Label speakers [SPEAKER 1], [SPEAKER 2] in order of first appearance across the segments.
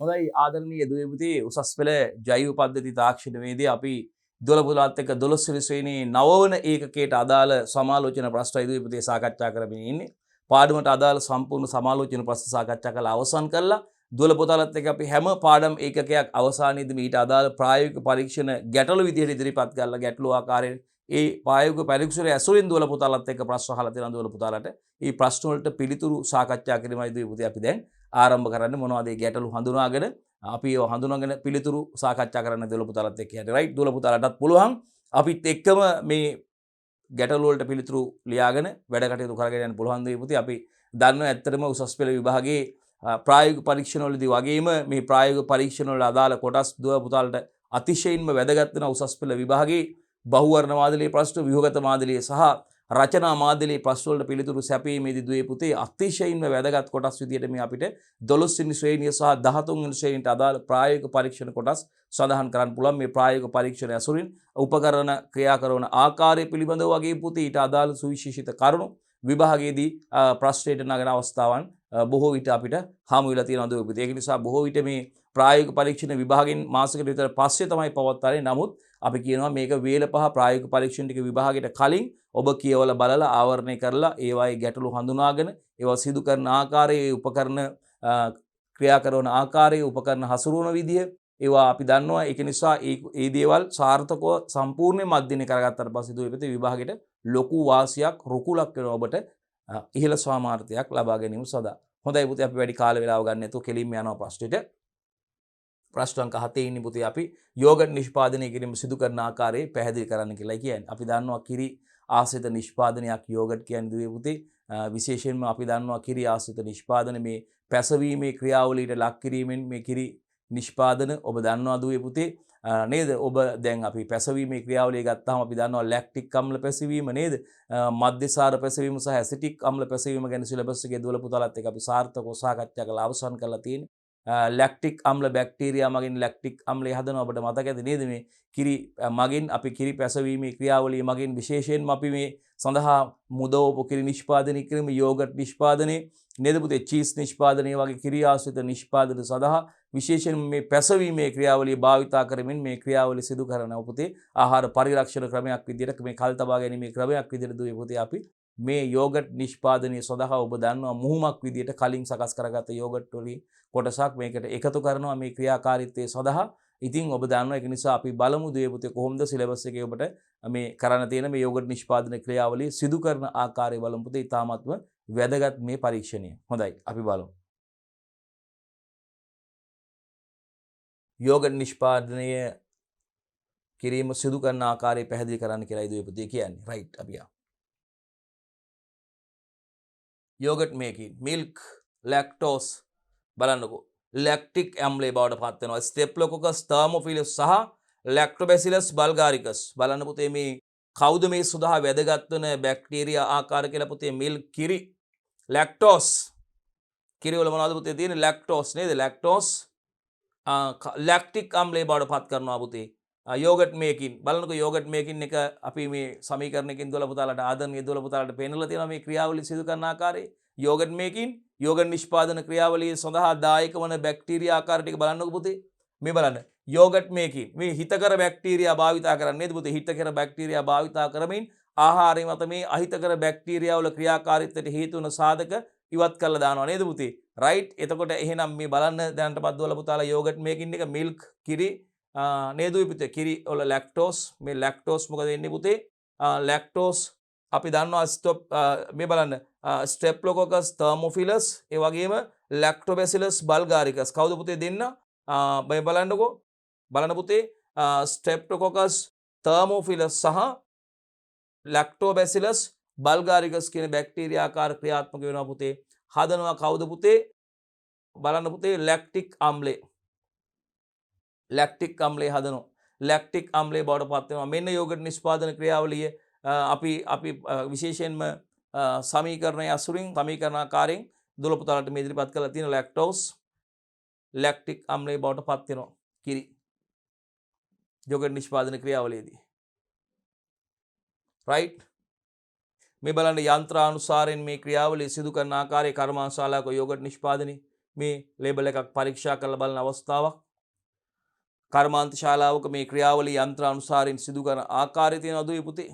[SPEAKER 1] හොඳයි ආදරණීය දුවේ පුතේ උසස් පෙළ ජෛව පද්ධති තාක්ෂණවේදී අපි 12 පුතාත් එක්ක 12 වෙනි ශ්‍රේණියේ 9 වන ඒකකයට අදාළ සමාලෝචන ප්‍රශ්නයි දුවේ පුතේ සාකච්ඡා කරමින් ඉන්නේ. පාඩමට අදාළ සම්පූර්ණ සමාලෝචන ප්‍රශ්න සාකච්ඡා කරලා අවසන් කළා. 12 පුතාලත් එක්ක අපි හැම පාඩම් ඒකකයක් අවසානයේදී ඊට අදාළ ප්‍රායෝගික පරීක්ෂණ ගැටළු විදිහට ඉදිරිපත් කරලා ගැටළු ආකාරයෙන් ඒ ප්‍රායෝගික පරීක්ෂණය ඇසුරින් 12 පුතාලත් එක්ක ප්‍රශ්න අහලා තියෙනවා 12 පුතාලට. මේ ප්‍රශ්න වලට පිළිතුරු සාකච්ඡා කිරීමයි දුවේ පුතේ අපි දැන් ආරම්භ කරන්න මොනවද මේ ගැටලු හඳුනාගෙන අපි ඒව හඳුනාගෙන පිළිතුරු සාකච්ඡා කරන්න 12 පුතාලත් එක්ක යන්නේ රයිට් 12 පුතාලටත් පුළුවන් අපිත් එක්කම මේ ගැටලු වලට පිළිතුරු ලියාගෙන වැඩ කටයුතු කරගෙන යන්න පුළුවන් දෙයි පුතේ අපි දන්නවා ඇත්තටම උසස් පෙළ විභාගයේ ප්‍රායෝගික පරීක්ෂණ වලදී වගේම මේ ප්‍රායෝගික පරීක්ෂණ වල අදාළ කොටස් 12 පුතාලට අතිශයින්ම වැදගත් වෙන උසස් පෙළ විභාගයේ බහුවර්ණ මාදලී ප්‍රශ්න ව්‍යුහගත මාදලී සහ රචනා මාදලී ප්‍රශ්න වලට පිළිතුරු සැපීමේදී දුවේ පුතේ අතිශයින්ම වැදගත් කොටස් විදියට මේ අපිට 12 වෙනි ශ්‍රේණිය සහ 13 වෙනි ශ්‍රේණියට අදාළ ප්‍රායෝගික පරීක්ෂණ කොටස් සඳහන් කරන්න පුළුවන් මේ ප්‍රායෝගික පරීක්ෂණ ඇසුරින් උපකරණ ක්‍රියා කරන ආකාරය පිළිබඳව වගේ පුතේ ඊට අදාළ සුවිශේෂිත කරුණු විභාගයේදී ප්‍රශ්නයට නගන අවස්ථාවන් බොහෝ විට අපිට හමු වෙලා තියෙනවා දුවේ පුතේ. ඒක නිසා බොහෝ විට මේ ප්‍රායෝගික පරීක්ෂණ විභාගයෙන් මාසයකට විතර පස්සේ තමයි පවත්වන්නේ. නමුත් අපි කියනවා මේක වේල පහ ප්‍රායෝගික පරීක්ෂණ ටික විභාගයට කලින් ඔබ කියවලා බලලා ආවරණය කරලා ඒවායේ ගැටලු හඳුනාගෙන ඒවා සිදු කරන ආකාරය උපකරණ ක්‍රියා කරන ආකාරය උපකරණ හසුරුවන විදිය ඒවා අපි දන්නවා. ඒක නිසා ඒ දේවල් සාර්ථකව සම්පූර්ණයෙන්ම අධ්‍යයනය කරගත්තට පස්සේ දුවේ විභාගයට ලොකු වාසියක් රුකුලක් වෙනවා ඔබට ඉහළ සමාර්ථයක් ලබා ගැනීම සඳහා. හොඳයි පුතේ අපි වැඩි කාල වේලාවක් ගන්න නැතුව කෙලින්ම යනවා ප්‍රශ්නෙට. ප්‍රශ්න අංක 7 ඉන්නේ පුතේ අපි යෝගට් නිෂ්පාදනය කිරීම සිදු කරන ආකාරය පැහැදිලි කරන්න කියලා කියන්නේ. අපි දන්නවා කිරි ආශ්‍රිත නිෂ්පාදනයක් යෝගට් කියන්නේ දුවේ පුතේ. විශේෂයෙන්ම අපි දන්නවා කිරි ආශ්‍රිත නිෂ්පාදන මේ පැසවීමේ ක්‍රියාවලියට ලක් කිරීමෙන් මේ කිරි නිෂ්පාදන ඔබ දන්නවා දුවේ පුතේ නේද? ඔබ දැන් අපි පැසවීමේ ක්‍රියාවලිය ගත්තාම අපි දන්නවා ලැක්ටික් අම්ල පැසවීම නේද? මධ්‍යසාර පැසවීම සහ ඇසිටික් අම්ල පැසවීම ගැන සිලබස් එකේ 12 පුතාලත් එක්ක අපි සාර්ථකව සාකච්ඡා කරලා අවසන් කරලා තියෙනවා. ලැක්ටික් අම්ල බැක්ටීරියා මගින් ලැක්ටික් අම්ලය හදනවා අපිට මතක ඇති නේද? මේ කිරි මගින් අපි කිරි පැසවීමේ ක්‍රියාවලිය මගින් විශේෂයෙන්ම අපි මේ සඳහා මුදවපු කිරි නිෂ්පාදනය කිරීම යෝගට් නිෂ්පාදනයේ නේද පුතේ චීස් නිෂ්පාදනය වගේ කිරි ආශ්‍රිත නිෂ්පාදන සඳහා විශේෂයෙන් මේ පැසවීමේ ක්‍රියාවලිය භාවිතා කරමින් මේ ක්‍රියාවලිය සිදු කරනවා පුතේ. ආහාර පරිරක්ෂණ ක්‍රමයක් විදිහට මේ කල් තබා ගැනීමේ ක්‍රමයක් විදිහට දුවේ පුතේ අපි මේ යෝගට් නිෂ්පාදනය සඳහා ඔබ දන්නවා මුහුමක් විදිහට කලින් සකස් කරගත්ත යෝගට් වලින් කොටසක් මේකට එකතු කරනවා මේ ක්‍රියාකාරීත්වය සඳහා. ඉතින් ඔබ දන්නවා ඒක නිසා අපි බලමු දුවේ පුතේ කොහොමද සිලබස් එකේ ඔබට මේ කරන්න තියෙන මේ යෝගට් නිෂ්පාදන ක්‍රියාවලිය සිදු කරන ආකාරය බලමු පුතේ. ඉතාමත්ම වැදගත් මේ පරීක්ෂණය. හොඳයි අපි බලමු. යෝගට් නිෂ්පාදනය කිරීම සිදු කරන ආකාරය පැහැදිලි කරන්න කියලා දුවේ පුතේ කියන්නේ. රයිට් අපි යමු. යෝගට් මේකින් මිල්ක් ලැක්ටෝස් බලන්නකෝ ලැක්ටික් ඇම්ලේ බවට පත් වෙනවා. ස්ටෙප්ලොකොකස් තර්මොෆිලස් සහ ලැක්ටෝබැසිලස් බල්ගාරිකස් බලන්න පුතේ මේ කවුද මේ සඳහා වැදගත් වෙන බැක්ටීරියා ආකාර කියලා පුතේ මිල්ක් කිරි ලැක්ටෝස් කිරි වල මොනවද පුතේ තියෙන්නේ ලැක්ටෝස් නේද? ලැක්ටෝස් ලැක්ටික් අම්ලේ බවට පත් කරනවා පුතේ. යෝගට් මේකින් බලන්නකෝ යෝගට් මේකින් එක අපි මේ සමීකරණයකින් 12 පුතාලට ආදරණීය 12 පුතාලට පෙන්නලා තියෙනවා මේ ක්‍රියාවලිය සිදු කරන ආකාරය. යෝගට් මේකින් යෝගට් නිෂ්පාදන ක්‍රියාවලිය සඳහා දායක වන බැක්ටීරියා ආකාර ටික බලන්නකෝ පුතේ. මේ බලන්න යෝගට් මේකින් මේ හිතකර බැක්ටීරියා භාවිතා කරන්නේ නේද පුතේ? හිතකර බැක්ටීරියා භාවිතා කරමින් ආහාරය මත මේ අහිතකර බැක්ටීරියා වල ක්‍රියාකාරීත්වයට හේතු වන සාධක ඉවත් කරලා දානවා නේද පුතේ? රයිට්. එතකොට එහෙනම් මේ බලන්න දැනටපත් 12 පුතාලා යෝගට් මේකින් එක මිල්ක් කිරි නේද පුතේ? කිරි වල ලැක්ටෝස් මේ ලැක්ටෝස් මොකද වෙන්නේ පුතේ? ලැක්ටෝස් අපි දන්නවා ස්ටොප් මේ බලන්න ස්ටෙප්ලොකොකස් තර්මොෆිලස් ඒ වගේම ලැක්ටෝබැසිලස් බල්ගාරිකස් කවුද පුතේ දෙන්න? මේ බලන්නකෝ බලන්න පුතේ ස්ටෙප්ලොකොකස් තර්මොෆිලස් සහ ලැක්ටෝබැසිලස් බල්ගාරිකස් කියන බැක්ටීරියා ආකාර ක්‍රියාත්මක වෙනවා පුතේ. හදනවා කවුද පුතේ? බලන්න පුතේ ලැක්ටික් අම්ලය. ලැක්ටික් අම්ලය හදනවා. ලැක්ටික් අම්ලය බවට පත් වෙනවා. මෙන්න යෝගට් නිෂ්පාදන ක්‍රියාවලිය අපි විශේෂයෙන්ම සමීකරණය අසුරින් සමීකරණාකාරයෙන් 12 පුතාලට මේ ඉදිරිපත් කරලා තියෙන ලැක්ටෝස් ලැක්ටික් අම්ලය බවට පත් වෙනවා කිරි යෝගට් නිෂ්පාදන ක්‍රියාවලියේදී. රයිට්. මේ බලන්න යන්ත්‍රානුසාරයෙන් මේ ක්‍රියාවලිය සිදු කරන ආකාරයේ කර්මාන්තශාලාවක යෝගට් නිෂ්පාදනයේ මේ ලේබල් එකක් පරීක්ෂා කරලා බලන අවස්ථාවක්. කර්මාන්ත ශාලාවක මේ ක්‍රියාවලිය යන්ත්‍ර අනුසාරයෙන් සිදු කරන ආකාරය තියෙනවා දුවේ පුතේ.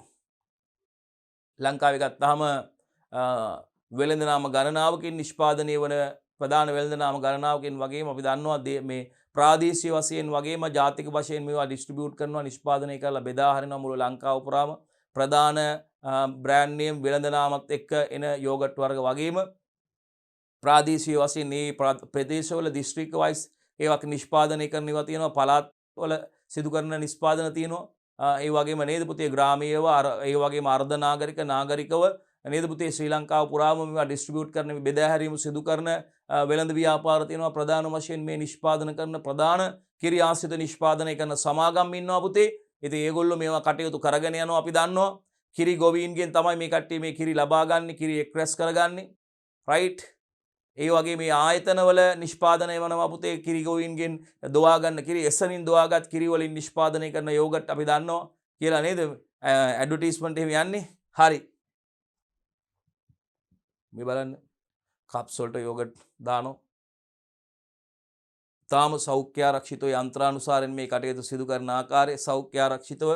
[SPEAKER 1] ලංකාවේ ගත්තාම වෙළඳ නාම ගණනාවකින් නිෂ්පාදනය වන ප්‍රධාන වෙළඳ නාම ගණනාවකින් වගේම අපි දන්නවා මේ ප්‍රාදේශීය වශයෙන් වගේම ජාතික වශයෙන් මේවා ඩිස්ට්‍රිබියුට් කරනවා නිෂ්පාදනය කරලා බෙදා හරිනවා මුළු ලංකාව පුරාම ප්‍රධාන බ්‍රෑන්ඩ් නේම් වෙළඳ නාමත් එක්ක එන යෝගට් වර්ග වගේම ප්‍රාදේශීය වශයෙන් මේ ප්‍රදේශවල දිස්ත්‍රික්ක වයිස් ඒවා නිෂ්පාදනය කරන ඒවා තියෙනවා පළාත් වල සිදු කරන නිෂ්පාදන තියෙනවා ඒ වගේම නේද පුතේ ග්‍රාමීයව ඒ වගේම අර්ධ නාගරික නාගරිකව නේද පුතේ ශ්‍රී ලංකාව පුරාම මේවා ඩිස්ට්‍රිබියුට් කරන බෙදා හැරීම සිදු කරන වෙළඳ ව්‍යාපාර තියෙනවා ප්‍රධාන වශයෙන් මේ නිෂ්පාදන කරන ප්‍රධාන කිරි ආශ්‍රිත නිෂ්පාදනය කරන සමාගම් ඉන්නවා පුතේ. ඉතින් ඒගොල්ලෝ මේවා කටයුතු කරගෙන යනවා අපි දන්නවා. කිරි ගොවීන්ගෙන් තමයි මේ කට්ටිය මේ කිරි ලබා ගන්න, කිරි එක්ස්ප්‍රෙස් කරගන්නේ. රයිට්. ඒ වගේ මේ ආයතනවල නිෂ්පාදනය වෙනවා පුතේ කිරි ගොවීන්ගෙන් දොවා ගන්න කිරි එසනින් දොවාගත් කිරි වලින් නිෂ්පාදනය කරන යෝගට් අපි දන්නවා කියලා නේද? ඇඩ්වර්ටයිස්මන්ට් එහෙම යන්නේ. හරි. මේ බලන්න කප්ස් වලට යෝගට් දානවා. තාම සෞඛ්‍ය ආරක්ෂිතව යන්ත්‍රානුසාරයෙන් මේ කටයුතු සිදු කරන ආකාරය සෞඛ්‍ය ආරක්ෂිතව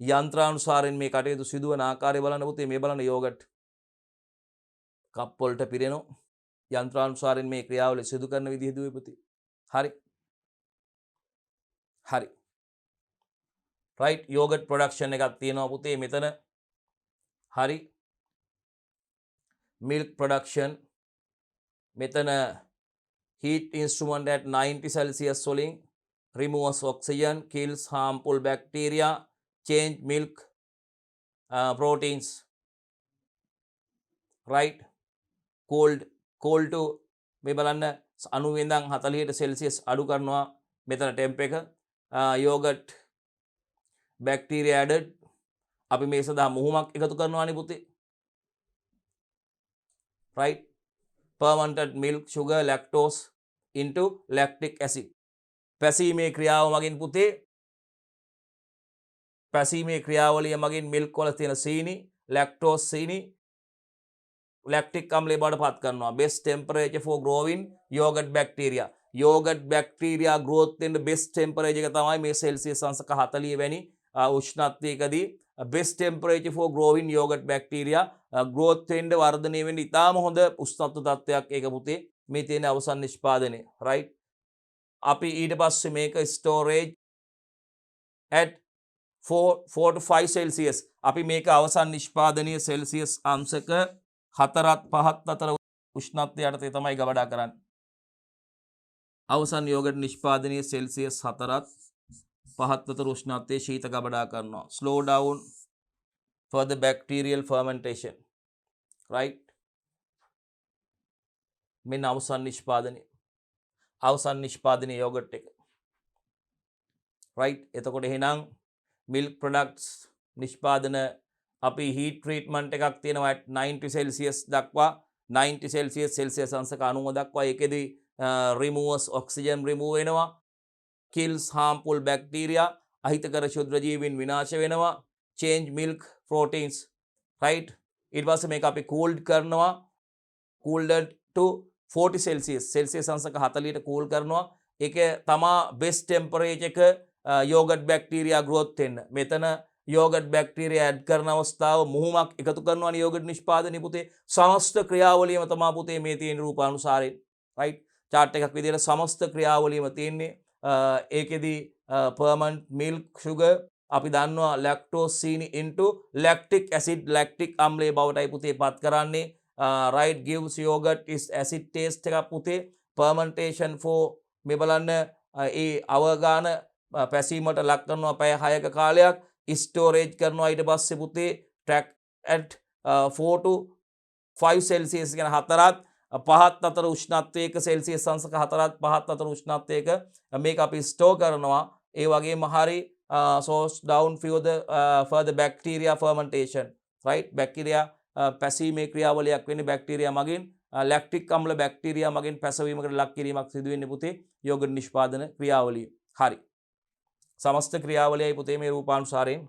[SPEAKER 1] යන්ත්‍රානුසාරයෙන් මේ කටයුතු සිදුවන ආකාරය බලන්න පුතේ මේ බලන්න යෝගට් කප් වලට පිරෙනවා. යන්ත්‍රානුසාරයෙන් මේ ක්‍රියාවලිය සිදු කරන විදිහ දුවේ පුතේ. හරි. හරි. රයිට් යෝගට් ප්‍රොඩක්ෂන් එකක් තියෙනවා පුතේ මෙතන. හරි. milk production මෙතන heat instrument at 90 Celsius වලින් removes oxygen kills harmful bacteria change milk proteins right cold to මේ බලන්න 90 ඉඳන් 40ට සෙල්සියස් අඩු කරනවා මෙතන ටෙම්ප් එක yogurt bacteria added අපි මේ සඳහා මුහුමක් එකතු කරනවානේ පුතේ. Right, fermented milk, sugar, lactose into lactic acid. පැසීමේ ක්‍රියාව මගින් පුතේ පැසීමේ ක්‍රියාවලිය මගින් මිල්ක් වල තියෙන සීනි, lactose සීනි lactic අම්ලය බවට පත් කරනවා. best temperature for growing yogurt bacteria. yogurt bacteria growth වෙන best temperature එක තමයි මේ සෙල්සියස් අංශක 40 වැනි උෂ්ණත්වයකදී best temperature for growing yogurt bacteria growth වෙන්න වර්ධනය වෙන්න ඉතාම හොඳ උෂ්ණත්ව තත්ත්වයක් ඒක පුතේ මේ තියෙන අවසන් නිෂ්පාදනය. right, අපි ඊට පස්සේ මේක storage at 4 to 5 celsius අපි මේක අවසන් නිෂ්පාදනීය සෙල්සියස් අංශක 4-5 අතර උෂ්ණත්වය යටතේ තමයි ගබඩා කරන්නේ. අවසන් යෝගට් නිෂ්පාදනීය සෙල්සියස් 4-5 අතර උෂ්ණත්වයේ ශීත ගබඩා කරනවා. slow down for the bacterial fermentation. right, මෙන්න අවසන් නිෂ්පාදනීය යෝගට් එක. right, එතකොට එහෙනම් milk products නිෂ්පාදන අපි heat treatment එකක් තියෙනවා 90 celsius දක්වා 90 celsius celsius අංශක 90 දක්වා ඒකෙදි removes oxygen remove වෙනවා kills harmful bacteria අහිතකර ශුද්‍ර ජීවීන් විනාශ වෙනවා change milk proteins. right, ඊට පස්සේ මේක අපි cooled කරනවා cooled to 40 celsius celsius අංශක 40ට cool කරනවා. ඒක තමා best temperature එක yogurt bacteria growth වෙන්න. මෙතන yogurt bacteria add කරන අවස්ථාව මුහුමක් එකතු කරනවානේ yogurt නිෂ්පාදනයේ පුතේ. සමස්ත ක්‍රියාවලියම තමා පුතේ මේ තියෙන රූපානුසාරයෙන්. right, chart එකක් විදිහට සමස්ත ක්‍රියාවලියම තියෙන්නේ ඒකෙදි ferment milk sugar අපි දන්නවා lactose සීනි into lactic acid lactic අම්ලය බවටයි පුතේ පත් කරන්නේ. right, gives yogurt is acid taste එකක් පුතේ. fermentation for මේ බලන්න ඒ අවගාන පැසීමට ලක් කරනවා පැය 6ක කාලයක්. storage කරනවා ඊට පස්සේ පුතේ track at 4 to 5 celsius කියන 4-5 අතර උෂ්ණත්වයක සෙල්සියස් අංශක 4-5 අතර උෂ්ණත්වයක මේක අපි ස්ටෝර් කරනවා. ඒ වගේම හරි source down for the bacteria fermentation. right, bacteria පැසීමේ ක්‍රියාවලියක් වෙන්නේ බැක්ටීරියා මගින් ලැක්ටික් අම්ල බැක්ටීරියා මගින් පැසවීමකට ලක් කිරීමක් සිදු වෙන්නේ පුතේ යෝගට් නිෂ්පාදන ක්‍රියාවලිය. හරි, සමස්ත ක්‍රියාවලියයි පුතේ මේ රූපානුසාරයෙන්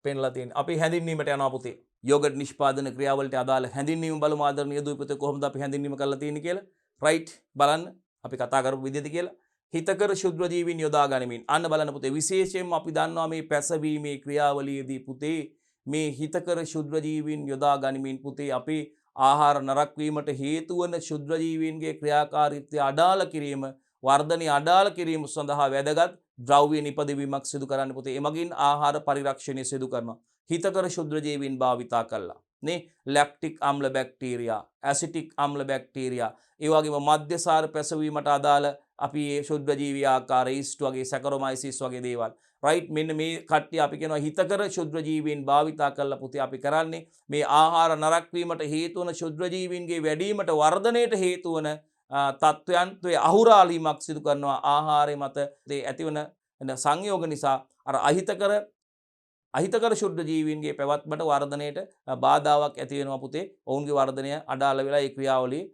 [SPEAKER 1] පෙන්ලා තියෙන්නේ. අපි හැඳින්වීමට යනවා පුතේ. යෝගට් නිෂ්පාදන ක්‍රියාවලට අදාළ හැඳින්වීම බලමු ආදරණීය දුවේ පුතේ කොහොමද අපි හැඳින්වීම කරලා තියෙන්නේ කියලා. රයිට් බලන්න අපි කතා කරපු විදිහද කියලා. හිතකර ශුද්‍ර ජීවීන් යොදා ගනිමින් අන්න බලන්න පුතේ විශේෂයෙන්ම අපි දන්නවා මේ පැසවීමේ ක්‍රියාවලියේදී පුතේ මේ හිතකර ශුද්‍ර ජීවීන් යොදා ගනිමින් පුතේ අපි ආහාර නරක වීමට හේතු වන ශුද්‍ර ජීවීන්ගේ ක්‍රියාකාරීත්වය අඩාල කිරීම වර්ධනය අඩාල කිරීම සඳහා වැදගත් ද්‍රව්‍ය නිපදවීමක් සිදු කරන්න පුතේ එමගින් ආහාර පරිරක්ෂණය සිදු කරනවා හිතකර ශුද්‍ර ජීවීන් භාවිතා කළා නේ ලැක්ටික් අම්ල බැක්ටීරියා ඇසිටික් අම්ල බැක්ටීරියා ඒ වගේම මධ්‍යසාර පැසවීමට අදාළ අපි මේ ශුද්‍ර ජීවී ආකාර ඊස්ට් වගේ සැකරොමයිසිස් වගේ දේවල් රයිට් මෙන්න මේ කට්ටිය අපි කියනවා හිතකර ශුද්‍ර ජීවීන් භාවිතා කරලා පුතේ අපි කරන්නේ මේ ආහාර නරක වීමට හේතු වන ශුද්‍ර ජීවීන්ගේ වැඩිවීමට වර්ධනයට හේතු වන තත්වයන් තුේ අහුරාලීමක් සිදු කරනවා ආහාරය මත ඒ ඇතිවන සංයෝග නිසා අර අහිතකර ශුද්ධ ජීවීන්ගේ පැවැත්මට වර්ධනයට බාධාවක් ඇති වෙනවා පුතේ ඔවුන්ගේ වර්ධනය අඩාල වෙලා ඒ ක්‍රියාවලිය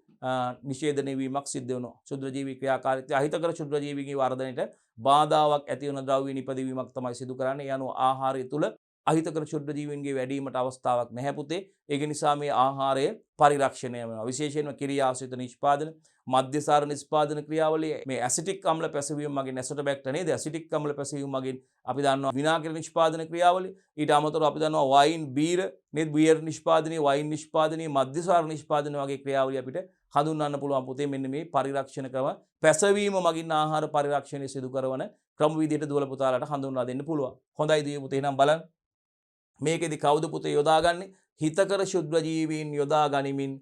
[SPEAKER 1] නිෂේධනය වීමක් සිද්ධ වෙනවා ශුද්ධ ජීවී ක්‍රියාකාරීත්වය අහිතකර ශුද්ධ ජීවීන්ගේ වර්ධනයට බාධාවක් ඇති වෙන ද්‍රව්‍ය නිපදවීමක් තමයි සිදු කරන්නේ ඒ අනුව ආහාරය තුල අහිතකර ශුද්ධ ජීවීන්ගේ වැඩිවීමට අවස්ථාවක් නැහැ පුතේ ඒක නිසා මේ ආහාරය පරිරක්ෂණය වෙනවා විශේෂයෙන්ම කිරි ආශ්‍රිත නිෂ්පාදන මධ්‍යසාර නිෂ්පාදන ක්‍රියාවලිය මේ ඇසිටික් අම්ල පැසවීම මගින් ඇසොටබැක්ටර් නේද ඇසිටික් අම්ල පැසවීම මගින් අපි දන්නවා විනාකිර නිෂ්පාදන ක්‍රියාවලිය ඊට අමතරව අපි දන්නවා වයින් බීර නේද බියර් නිෂ්පාදනයේ වයින් නිෂ්පාදනයේ මධ්‍යසාර නිෂ්පාදන වගේ ක්‍රියාවලිය අපිට හඳුන්වන්න පුළුවන් පුතේ මෙන්න මේ පරිරක්ෂණ ක්‍රම පැසවීම මගින් ආහාර පරිරක්ෂණය සිදු කරන ක්‍රම විදිහට දුවල පුතාලට හඳුන්වා දෙන්න පුළුවන් හොඳයි දුවේ පුතේ එහෙනම් බලන්න මේකෙදි කවුද පුතේ යොදාගන්නේ හිතකර ශුද්ධ ජීවීන් යොදා ගනිමින්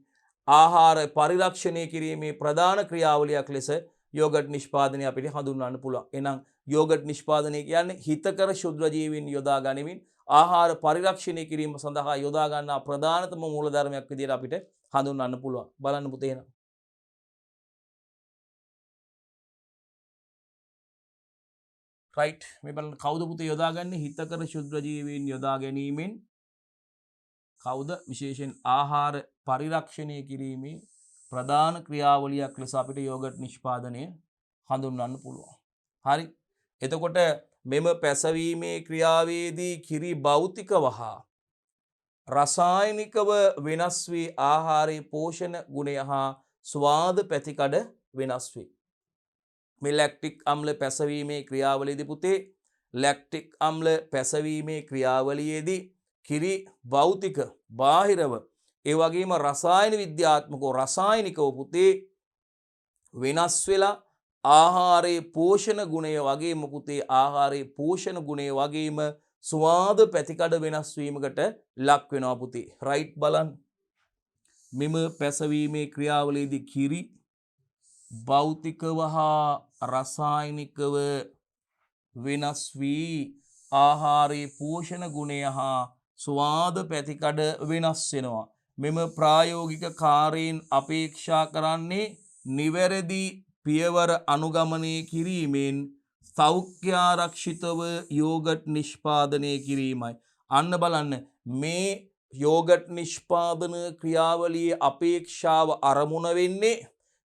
[SPEAKER 1] ආහාර පරිරක්ෂණය කිරීමේ ප්‍රධාන ක්‍රියාවලියක් ලෙස යෝගට් නිෂ්පාදනය අපිට හඳුන්වන්න පුළුවන්. එහෙනම් යෝගට් නිෂ්පාදනය කියන්නේ හිතකර ශුද්ධ ජීවීන් යොදා ගනිමින් ආහාර පරිරක්ෂණය කිරීම සඳහා යොදා ගන්නා ප්‍රධානතම මූලධර්මයක් විදිහට අපිට හඳුන්වන්න පුළුවන්. බලන්න පුතේ එහෙනම්. රයිට් මේ බලන්න කවුද පුතේ යොදාගන්නේ හිතකර ශුද්ධ ජීවීන් යොදා ගැනීමෙන් කවුද විශේෂයෙන් ආහාර පරිරක්ෂණය කිරීමේ ප්‍රධාන ක්‍රියාවලියක් ලෙස අපිට යෝගට් නිෂ්පාදනය හඳුන්වන්න පුළුවන්. හරි. එතකොට මෙම පැසවීමේ ක්‍රියාවේදී කිරි භෞතිකව හා රසායනිකව වෙනස් වී ආහාරයේ පෝෂණ ගුණය හා ස්වාද පැතිකඩ වෙනස් වේ. මේ ලැක්ටික් අම්ල පැසවීමේ ක්‍රියාවලියේදී පුතේ ලැක්ටික් අම්ල පැසවීමේ ක්‍රියාවලියේදී කිරි භෞතික බාහිරව ඒ වගේම රසායන විද්‍යාත්මකව රසායනිකව පුතේ වෙනස් වෙලා ආහාරයේ පෝෂණ ගුණය වගේම පුතේ ආහාරයේ පෝෂණ ගුණය වගේම ස්වාද පැතිකඩ වෙනස් වීමකට ලක් වෙනවා පුතේ රයිට් බලන්න මෙම පැසවීමේ ක්‍රියාවලියේදී කිරි භෞතිකව හා රසායනිකව වෙනස් වී ආහාරයේ පෝෂණ ගුණය හා ස්වාද පැතිකඩ වෙනස් වෙනවා. මෙම ප්‍රායෝගික කාර්යයෙන් අපේක්ෂා කරන්නේ නිවැරදි පියවර අනුගමනය කිරීමෙන් සෞඛ්‍යාරක්ෂිතව යෝගට් නිෂ්පාදනය කිරීමයි. අන්න බලන්න මේ යෝගට් නිෂ්පාදන ක්‍රියාවලියේ අපේක්ෂාව අරමුණ වෙන්නේ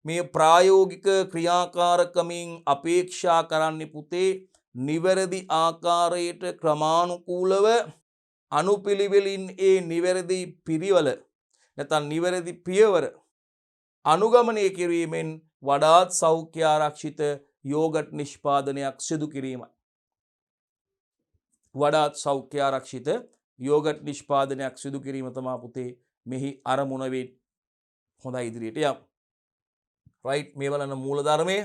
[SPEAKER 1] මේ ප්‍රායෝගික ක්‍රියාකාරකමින් අපේක්ෂා කරන්නේ පුතේ නිවැරදි ආකාරයට ක්‍රමානුකූලව අනුපිළිවෙලින් ඒ නිවැරදි පිරිවල නැත්නම් නිවැරදි පියවර අනුගමනය කිරීමෙන් වඩාත් සෞඛ්‍ය ආරක්ෂිත යෝගට් නිෂ්පාදනයක් සිදු කිරීමයි. වඩාත් සෞඛ්‍ය ආරක්ෂිත යෝගට් නිෂ්පාදනයක් සිදු කිරීම තමයි පුතේ මෙහි අරමුණ වෙන්නේ. හොඳයි ඉදිරියට යමු. රයිට් මේ බලන්න මූලධර්මය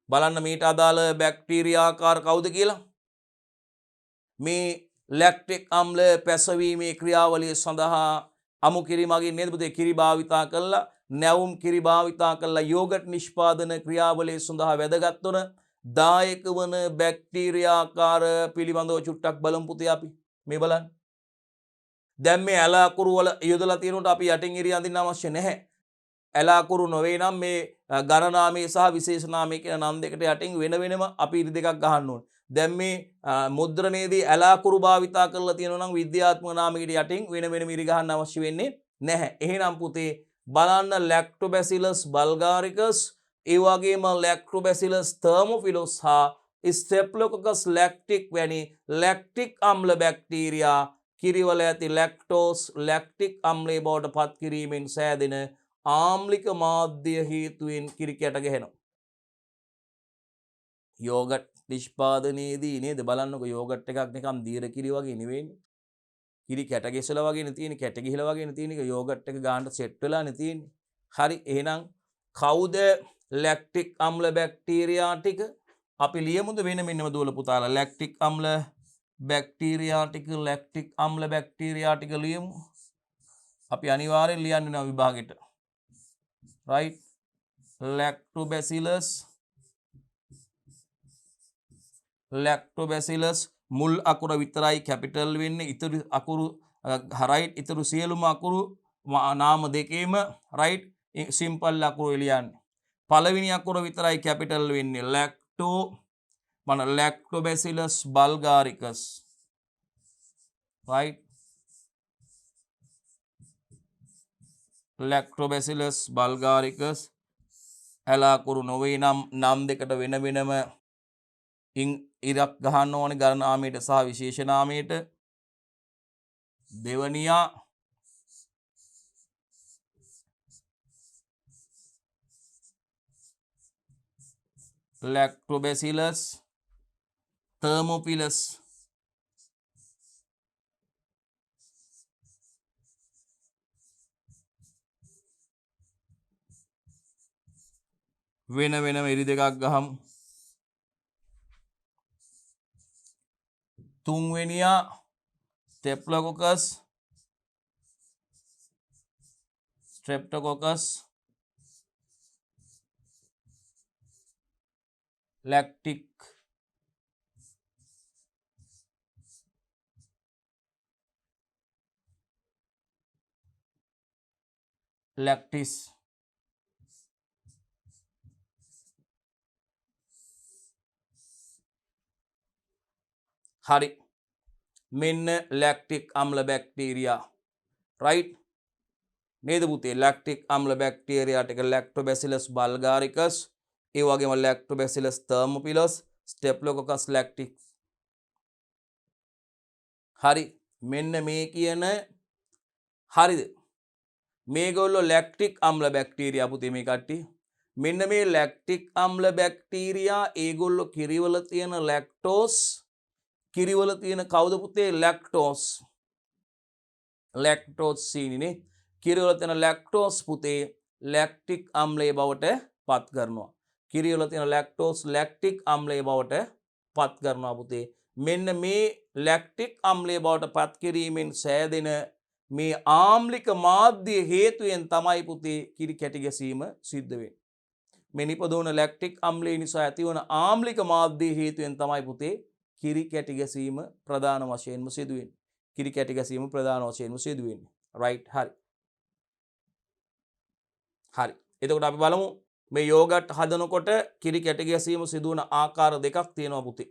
[SPEAKER 1] බලන්න මේට අදාළ බැක්ටීරියා ආකාර කවුද කියලා මේ ලැක්ටික් අම්ල පැසවීමේ ක්‍රියාවලිය සඳහා අමු කිරි මගින් නේද පුතේ කිරි භාවිතා කළා නැවුම් කිරි භාවිතා කළා යෝගට් නිෂ්පාදන ක්‍රියාවලිය සඳහා වැදගත් වන දායක වන බැක්ටීරියා ආකාර පිළිබඳව චුට්ටක් බලමු පුතේ අපි මේ බලන්න දැන් මේ ඇලාකුරු වල යොදලා තියෙනකොට අපි යටින් ඉරි අඳින්න අවශ්‍ය නැහැ ඇලාකුරු නොවේ නම් මේ ගණනාමය සහ විශේෂනාමය කියන නම් දෙකට යටින් වෙන වෙනම අපි ඉරි දෙකක් ගහන්න ඕනේ. දැන් මේ මුද්‍රණයේදී ඇලාකුරු භාවිතා කරලා තියෙනවා නම් විද්‍යාත්මක නාමයකට යටින් වෙන වෙනම ඉරි ගහන්න අවශ්‍ය වෙන්නේ නැහැ. එහෙනම් පුතේ බලන්න ලැක්ටෝබැසිලස් බල්ගාරිකස් ඒ වගේම ලැක්ටෝබැසිලස් තර්මොෆිලස් හා ස්ටෙප්ලොකොකස් ලැක්ටික් වැනි ලැක්ටික් අම්ල බැක්ටීරියා කිරිවල ඇති ලැක්ටෝස් ලැක්ටික් අම්ලයේ බවට පත් කිරීමෙන් සෑදෙන ආම්ලික මාධ්‍ය හේතුවෙන් කිරි කැට ගැහෙනවා. යෝගට් නිෂ්පාදනයේදී නේද බලන්නකො යෝගට් එකක් නිකන් දීර කිරි වගේ නෙවෙයිනේ. කිරි කැට ගැසලා වගේනේ තියෙන්නේ, කැට ගිහලා වගේනේ තියෙන්නේ. යෝගට් එක ගානට සෙට් වෙලානේ තියෙන්නේ. හරි එහෙනම් කවුද ලැක්ටික් අම්ල බැක්ටීරියා ටික අපි ලියමුද වෙන මෙන්නම දුවල පුතාලා ලැක්ටික් අම්ල බැක්ටීරියා ටික ලියමු. අපි අනිවාර්යෙන් ලියන්න වෙනවා විභාගෙට. right lactobacillus මුල් අකුර විතරයි කැපිටල් වෙන්නේ. ඉතුරු අකුරු right ඉතුරු සියලුම අකුරු නාම දෙකේම right සිම්පල් අකුරු ලියන්නේ. පළවෙනි අකුර විතරයි කැපිටල් වෙන්නේ lactobacillus bulgaricus right lactobacillus bulgaricus ඇලාකුරු නොවේ නම් දෙකට වෙන වෙනම ඉරක් ගහන්න ඕනේ ගණ නාමයට සහ විශේෂ නාමයට. දෙවනියා lactobacillus thermophilus වෙන වෙනම එරි දෙකක් ගහමු. තුන්වෙනියා streptococcus lactis හරි මෙන්න ලැක්ටික් අම්ල බැක්ටීරියා right නේද පුතේ ලැක්ටික් අම්ල බැක්ටීරියා ටික lactobacillus bulgaricus ඒ වගේම lactobacillus thermophilus staphylococcus lactis හරි මෙන්න මේ කියන හරිද මේගොල්ලෝ ලැක්ටික් අම්ල බැක්ටීරියා පුතේ මේ කට්ටිය මෙන්න මේ ලැක්ටික් අම්ල බැක්ටීරියා ඒගොල්ලෝ කිරිවල තියෙන ලැක්ටෝස් කිරිවල තියෙන කවුද පුතේ ලැක්ටෝස් සීනිනේ කිරිවල තියෙන ලැක්ටෝස් පුතේ ලැක්ටික් අම්ලයේ බවට පත් කරනවා. කිරිවල තියෙන ලැක්ටෝස් ලැක්ටික් අම්ලයේ බවට පත් කරනවා පුතේ. මෙන්න මේ ලැක්ටික් අම්ලයේ බවට පත් කිරීමෙන් සෑදෙන මේ ආම්ලික මාධ්‍ය හේතුවෙන් තමයි පුතේ කිරි කැටි ගැසීම සිද්ධ වෙන්නේ. මේ නිපදවන ලැක්ටික් අම්ලය නිසා ඇතිවන ආම්ලික මාධ්‍ය හේතුවෙන් තමයි පුතේ කිරි කැටි ගැසීම ප්‍රධාන වශයෙන්ම සිදුවෙන්නේ. කිරි කැටි ගැසීම ප්‍රධාන වශයෙන්ම සිදුවෙන්නේ. right හරි. හරි. එතකොට අපි බලමු මේ යෝගට් හදනකොට කිරි කැටි ගැසීම සිදුවන ආකාර දෙකක් තියෙනවා පුතේ.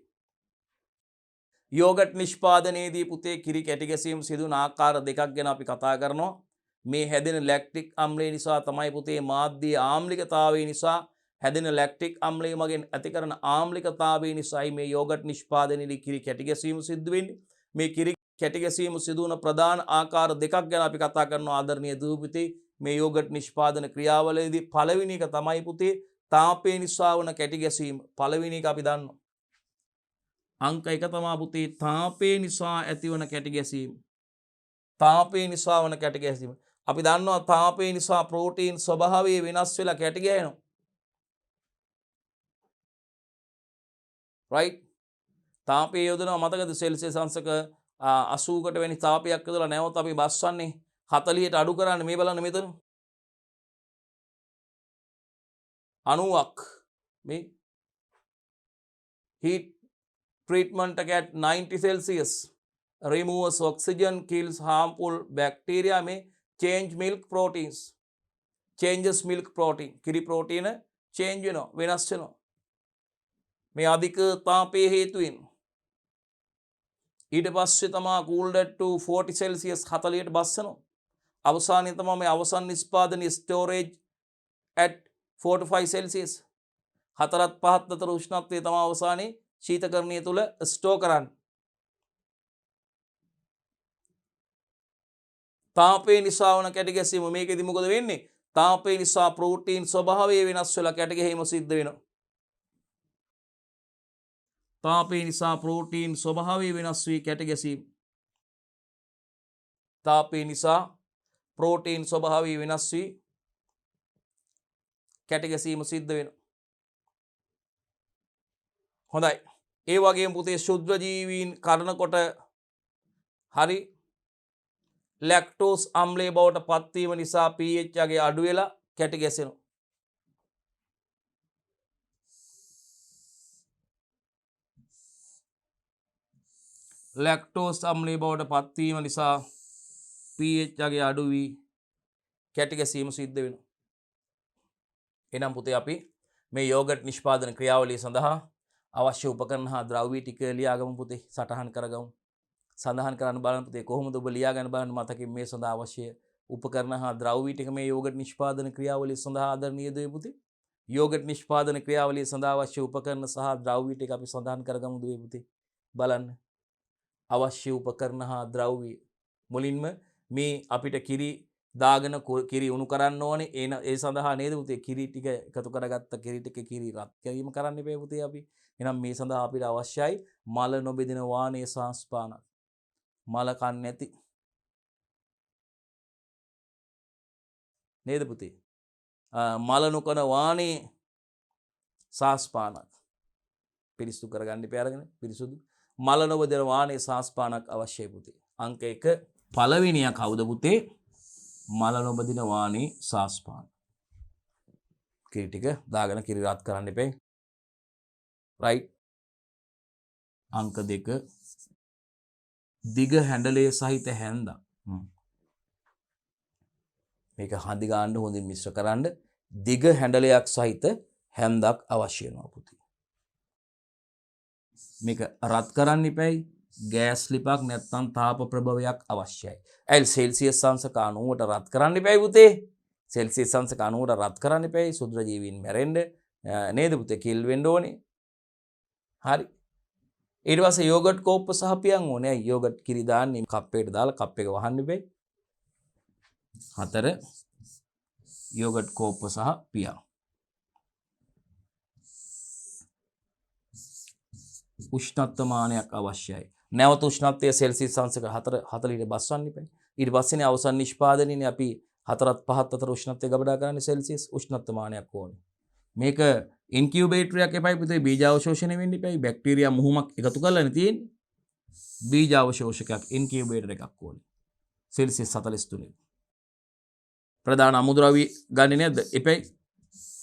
[SPEAKER 1] යෝගට් නිෂ්පාදනයේදී පුතේ කිරි කැටි ගැසීම සිදුවන ආකාර දෙකක් ගැන අපි කතා කරනවා. මේ හැදෙන ලැක්ටික් අම්ලය නිසා තමයි පුතේ මාධ්‍ය ආම්ලිකතාවය නිසා හැදෙන ලැක්ටික් අම්ලය මගින් ඇති කරන ආම්ලිකතාවය නිසායි මේ යෝගට් නිෂ්පාදනයේදී කිරි කැටි ගැසීම සිදු වෙන්නේ. මේ කිරි කැටි ගැසීම සිදුවන ප්‍රධාන ආකාර දෙකක් ගැන අපි කතා කරනවා ආදරණීය දූපිතේ. මේ යෝගට් නිෂ්පාදන ක්‍රියාවලියේදී පළවෙනි එක තමයි පුතේ තාපය නිසා වන කැටි ගැසීම. පළවෙනි එක අපි දන්නවා. අංක 1 තමයි පුතේ තාපය නිසා ඇතිවන කැටි ගැසීම. තාපය නිසා වන කැටි ගැසීම. අපි දන්නවා තාපය නිසා ප්‍රෝටීන් ස්වභාවය වෙනස් වෙලා කැටි ගැහෙනවා. right තාපය යොදනවා මතකද සෙල්සියස් අංශක 80කට වැනි තාපයක් යොදලා නැවත අපි බස්සන්නේ 40ට අඩු කරන්න මේ බලන්න මෙතන 90ක් මේ heat treatment at 90 Celsius removes oxygen kills harmful bacteria may change milk proteins changes milk protein කිරි ප්‍රෝටීන change වෙනවා වෙනස් වෙනවා මේ අධික තාපයේ හේතුවෙන්. ඊට පස්සේ තමා cooled to 40 Celsius 40ට බස්සනවා. අවසානයේ තමයි මේ අවසන් නිෂ්පාදනයේ storage at 4 to 5 Celsius 4ත් 5ත් අතර උෂ්ණත්වය තමයි අවසානයේ ශීතකරණය තුල ස්ටෝර් කරන්නේ. තාපය නිසා වන කැටි ගැසීම මේකෙදි මොකද වෙන්නේ? තාපය නිසා ප්‍රෝටීන් ස්වභාවය වෙනස් වෙලා කැට ගැහිම සිද්ධ වෙනවා. තාපය නිසා ප්‍රෝටීන් ස්වභාවය වෙනස් වී කැට ගැසීම. තාපය නිසා ප්‍රෝටීන් ස්වභාවය වෙනස් වී කැට ගැසීම සිද්ධ වෙනවා. හොඳයි. ඒ වගේම පුතේ ශුද්ධ ජීවීන් කරනකොට හරි ලැක්ටෝස් අම්ලය බවට පත්වීම නිසා pH ගේ අඩු වෙලා කැට ගැසෙනවා. ලැක්ටෝස් අම්ලය බවට පත්වීම නිසා pH ගේ අඩු වී කැට ගැසීම සිද්ධ වෙනවා. එනම් පුතේ අපි මේ යෝගට් නිෂ්පාදන ක්‍රියාවලිය සඳහා අවශ්‍ය උපකරණ හා ද්‍රව්‍ය ටික ලියාගමු පුතේ, සටහන් කරගමු. සඳහන් කරන්න බලන්න පුතේ කොහොමද ඔබ ලියාගන්න බලන්න මතකින් මේ සඳහා අවශ්‍ය උපකරණ හා ද්‍රව්‍ය ටික මේ යෝගට් නිෂ්පාදන ක්‍රියාවලිය සඳහා ආදරණීය දේ පුතේ. යෝගට් නිෂ්පාදන ක්‍රියාවලිය සඳහා අවශ්‍ය උපකරණ සහ ද්‍රව්‍ය ටික අපි සඳහන් කරගමු දේ පුතේ. බලන්න. අවශ්‍ය උපකරණ හා ද්‍රව්‍ය මුලින්ම මේ අපිට කිරි දාගෙන කිරි උණු කරන්න ඕනේ. ඒ සඳහා නේද පුතේ කිරි ටික එකතු කරගත්ත කිරි ටික කිරි රත් කිරීම කරන්න එපා පුතේ අපි. එහෙනම් මේ සඳහා අපිට අවශ්‍යයි මල නොබෙදෙන වානේ සංස්පාන. මල කන්නේ නැති නේද පුතේ? මල නොකන වානේ සාස්පානක් පිරිසුදු කරගන්න ඉපේ අරගෙන පිරිසුදු මල නොබෙදෙන වානේ සාස්පානක් අවශ්‍යයි පුතේ. අංක 1 පළවෙනියා කවුද පුතේ? මල නොබදින වානේ සාස්පාන. කිරි ටික දාගෙන කිරි රත් කරන්න එපේ. රයිට්. අංක 2 දිග හැඬලේ සහිත හැන්දක්. මේක හඳි ගන්න හොඳින් මිශ්‍ර කරන්න දිග හැඬලයක් සහිත හැන්දක් අවශ්‍ය වෙනවා පුතේ. මේක රත් කරන්න ඉපැයි ගෑස් ලිපක් නැත්නම් තාප ප්‍රභවයක් අවශ්‍යයි. ඇයි සෙල්සියස් අංශක 90ට රත් කරන්න ඉපැයි පුතේ. සෙල්සියස් අංශක 90ට රත් කරන්න ඉපැයි සුද්ධ ජීවීන් මැරෙන්න නේද පුතේ කිල් වෙන්න ඕනේ. හරි. ඊට පස්සේ යෝගට් කෝප්ප සහ පියන් ඕනේ. යෝගට් කිරි දාන්නේ කප්පේට දාලා කප් එක වහන්න ඉපැයි. 4 යෝගට් කෝප්ප සහ පියන්. උෂ්ණත්වමානයක් අවශ්‍යයි. නැවත උෂ්ණත්වය සෙල්සියස් අංශක 440ට බස්වන්න ඉපැයි. ඊට පස්සේනේ අවසන් නිෂ්පාදනයේදී අපි 4ත් 5ත් අතර උෂ්ණත්වය ගබඩා කරන්නේ සෙල්සියස් උෂ්ණත්වමානයක් ඕනේ. මේක ඉන්කියුබේටරයක් එපයි පුතේ බීජාවශෝෂණය වෙන්න එපයි. බැක්ටීරියා මුහුමක් එකතු කරලානේ තියෙන්නේ. බීජාවශෝෂකයක් ඉන්කියුබේටර් එකක් ඕනේ. සෙල්සියස් 43. ප්‍රධාන අමුද්‍රව්‍ය ගන්නේ නැද්ද? එපයි.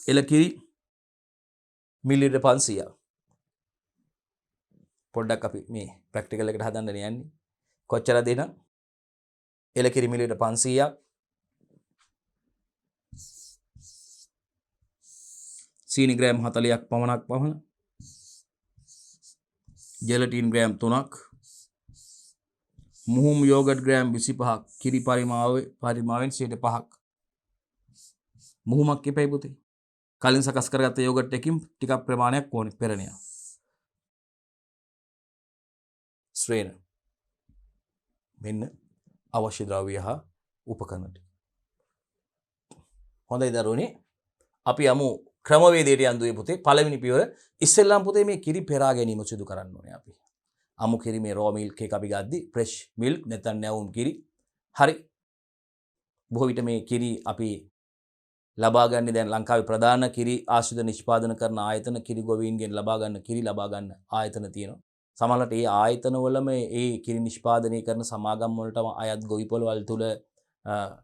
[SPEAKER 1] එලකිරි මිලිලිටර් 500ක්. පොඩ්ඩක් අපි මේ ප්‍රැක්ටිකල් එකට හදන්න යන්නේ. කොච්චර දෙන? එලකිරි මිලිලිටර් 500ක්. සීනි ග්‍රෑම් 40ක් පමණ. ජෙලටින් ග්‍රෑම් 3ක්. මුහුම් යෝගට් ග්‍රෑම් 25ක්. කිරි පරිමාවෙන් 5ක්. මුහුමක් එපයි පුතේ. කලින් සකස් කරගත්ත යෝගට් එකකින් ටිකක් ප්‍රමාණයක් ඕනේ පෙරණියා. ස්ට්‍රේනර්. මෙන්න අවශ්‍ය ද්‍රව්‍ය හා උපකරණ ටික. හොඳයි දරුවනේ. අපි යමු ක්‍රමවේදයට යන්දුවේ පුතේ. පළවෙනි පියවර ඉස්සෙල්ලාම පුතේ මේ කිරි පෙරා ගැනීම සිදු කරන්න ඕනේ අපි. අමු කිරි මේ රෝ මිල්ක් එක අපි ගද්දි ෆ්‍රෙෂ් මිල්ක් නැත්නම් නැවුම් කිරි. හරි. බොහෝ විට මේ කිරි අපි ලබා ගන්න දැන් ලංකාවේ ප්‍රධාන කිරි ආශ්‍රිත නිෂ්පාදන කරන ආයතන කිරි ගොවීන්ගෙන් ලබා ගන්න ආයතන තියෙනවා. සමහරවිට ඒ ආයතන වලම ඒ කිරි නිෂ්පාදනය කරන සමාගම් වලටම අයත් ගොවිපළවල් තුල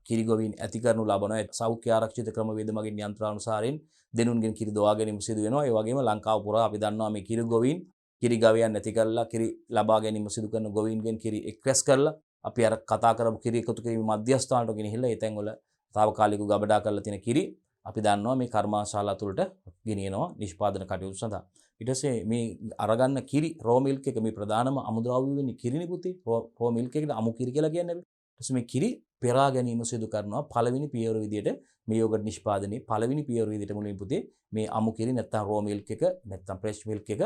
[SPEAKER 1] කිරි ගොවීන් ඇති කරනු ලබනවා. සෞඛ්‍ය ආරක්ෂිත ක්‍රමවේද මගින් යන්ත්‍රානුසාරයෙන් දෙනුන්ගෙන් කිරි දොවා ගැනීම සිදු වෙනවා. ඒ වගේම ලංකාව පුරා අපි දන්නවා මේ කිරි ගොවීන් කිරි ගවයන් නැති කරලා කිරි ලබා ගැනීම සිදු කරන ගොවීන්ගෙන් කිරි එක්රැස් කරලා අපි අර කතා කරපු කිරි එකතු කිරීම මධ්‍යස්ථානට ගෙනහිල්ලා ඒ තැන් වල తాවකාලිකව ගබඩා කරලා තියෙන කිරි අපි දන්නවා මේ කර්මාශාලා තුළට ගෙනියනවා නිෂ්පාදන කටයුතු සඳහා. ඊට පස්සේ මේ අරගන්න කිරි රෝ මිල්ක් එක මේ ප්‍රධානම අමුද්‍රව්‍ය වෙන්නේ කිරිනේ පුතේ. රෝ මිල්ක් එකට අමු කිරි කියලා කියන්නේ අපි. ඊට පස්සේ මේ කිරි පෙරා ගැනීම සිදු කරනවා පළවෙනි පියවර විදියට මේ යෝගට් නිෂ්පාදනයේ පළවෙනි පියවර විදියට මුලින් පුතේ මේ අමු කිරි නැත්තම් රෝ මිල්ක් එක නැත්තම් ෆ්‍රෙෂ් මිල්ක් එක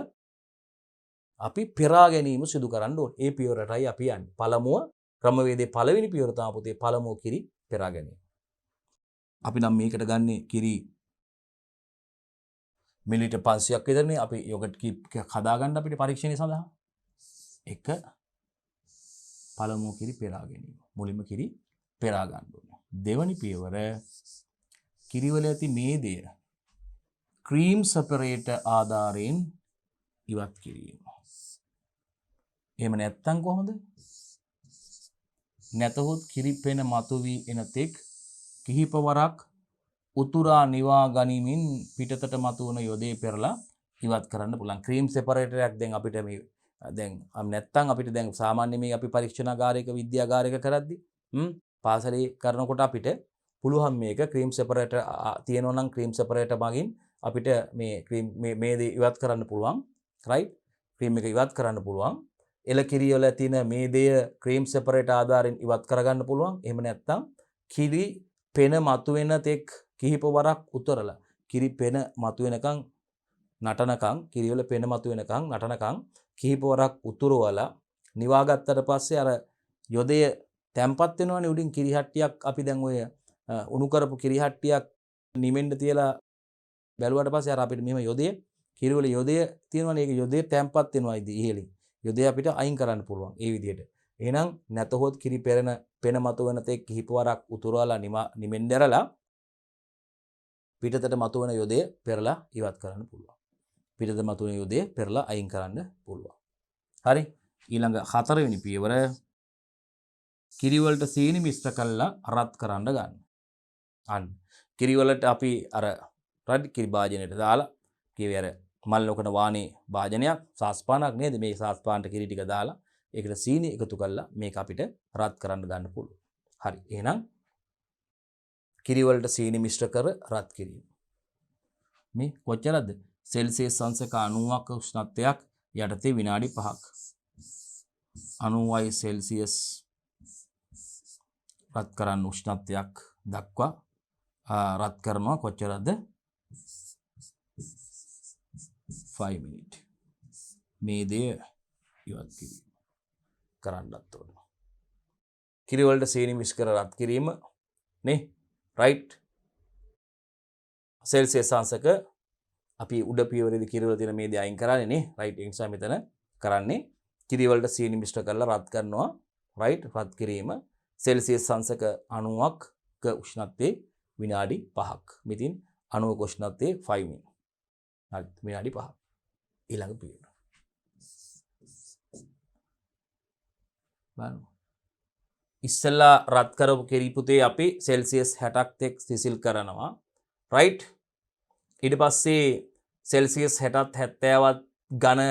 [SPEAKER 1] අපි පෙරා ගැනීම සිදු කරන්න ඕනේ. ඒ පියවරටයි අපි යන්නේ. පළමුව ක්‍රමවේදයේ පළවෙනි පියවර තමයි පුතේ පළමුව කිරි පෙරා ගැනීම. අපි නම් මේකට ගන්නේ කිරි මිලිලීටර් 500ක් විතරනේ අපි යෝගට් එකක් හදාගන්න අපිට පරීක්ෂණය සඳහා. එක පළමුව කිරි පෙරා ගැනීම. මුලින්ම කිරි පෙරා ගන්න ඕනේ. දෙවැනි පියවර කිරිවල ඇති මේදය ක්‍රීම් සෙපරේටර් ආධාරයෙන් ඉවත් කිරීම. එහෙම නැත්තම් කොහොමද? නැතහොත් කිරි පෙන මතුවී එන තෙක් කිහිපවරක් උතුරා නිවා ගනිමින් පිටතට මතුවන යොදේ පෙරලා ඉවත් කරන්න පුළුවන්. ක්‍රීම් සෙපරේටරයක් දැන් අපිට මේ දැන් නැත්තම් අපිට දැන් සාමාන්‍ය මේ අපි පරීක්ෂණාගාරයක විද්‍යාගාරයක කරද්දි පාසලේ කරනකොට අපිට පුළුවන් මේක ක්‍රීම් සෙපරේටර් තියෙනවා නම් ක්‍රීම් සෙපරේටර් මගින් අපිට මේ ක්‍රීම් මේ දේ ඉවත් කරන්න පුළුවන්. රයිට්? ක්‍රීම් එක ඉවත් කරන්න පුළුවන්. එල කිරි වල තියෙන මේ දේ ක්‍රීම් සෙපරේටර් ආධාරයෙන් ඉවත් කරගන්න පුළුවන්. එහෙම නැත්තම් කිරි පෙන මතුවෙන තෙක් කිහිප වරක් උතරලා කිරි පෙන මතුවෙනකන් නටනකන් කිරි වල පෙන මතුවෙනකන් නටනකන් කිහිප වරක් උතුරවලා නිවාගත්තට පස්සේ අර යොදය තැම්පත් වෙනවනේ උඩින් කිරි හට්ටියක් අපි දැන් ඔය උණු කරපු කිරි හට්ටියක් නිමෙන්න තියලා බැලුවට පස්සේ අර අපිට මෙහෙම යොදය කිරි වල යොදය තියෙනවනේ ඒක යොදය තැම්පත් වෙනවා ඉහළින් යොදය අපිට අයින් කරන්න පුළුවන් ඒ විදිහට. එහෙනම් නැතහොත් කිරි පෙන මතුවෙන තෙක් කිහිප වරක් උතුරවලා නිමෙන්න දැරලා පිටතට මතුවන යොදය පෙරලා ඉවත් කරන්න පුළුවන්. පිටතට මතුවන යොදය පෙරලා අයින් කරන්න පුළුවන්. හරි? ඊළඟ හතරවෙනි පියවර කිරි වලට සීනි මිශ්‍ර කරලා රත් කරන්න ගන්න. අන්න. කිරි වලට අපි අර රත් කිරි භාජනයට දාලා කිවි අර මල් ලොකන වානේ භාජනයක් සාස්පානක් නේද මේ සාස්පානට කිරි ටික දාලා ඒකට සීනි එකතු කරලා මේක අපිට රත් කරන්න ගන්න පුළුවන්. හරි. එහෙනම් කිරි වලට සීනි මිශ්‍ර කර රත් කිරීම. මේ කොච්චරද? සෙල්සියස් අංශක 90ක උෂ්ණත්වයක් යටතේ විනාඩි 5ක්. 90යි සෙල්සියස් රත් කරන්න උෂ්ණත්වයක් දක්වා රත් කරනවා කොච්චරද? 5 මිනිත්. මේ දේ ඉවත් කිරීම කරන්නත් ඕන. කිරි වලට සීනි මිශ්‍ර කර රත් කිරීම නේ රයිට් සෙල්සියස් අංශක අපි උඩ පියවරේදී කිරි වල තියෙන මේ දේ අයින් කරන්නේ නේ රයිට් ඒ නිසා මෙතන කරන්නේ කිරි වලට සීනි මිශ්‍ර කරලා රත් කරනවා රයිට් රත් කිරීම සෙල්සියස් අංශක 90ක උෂ්ණත්වයේ විනාඩි 5ක්. මෙතින් 90ක උෂ්ණත්වයේ 5 මිනිත්. හරි විනාඩි 5ක්. ඊළඟ පියවර. බලමු. ඉස්සෙල්ලා රත් කරපු කිරි පුතේ අපි සෙල්සියස් 60ක් තෙක් සිසිල් කරනවා. රයිට්? ඊට පස්සේ සෙල්සියස් 60ත් 70ත් ඝන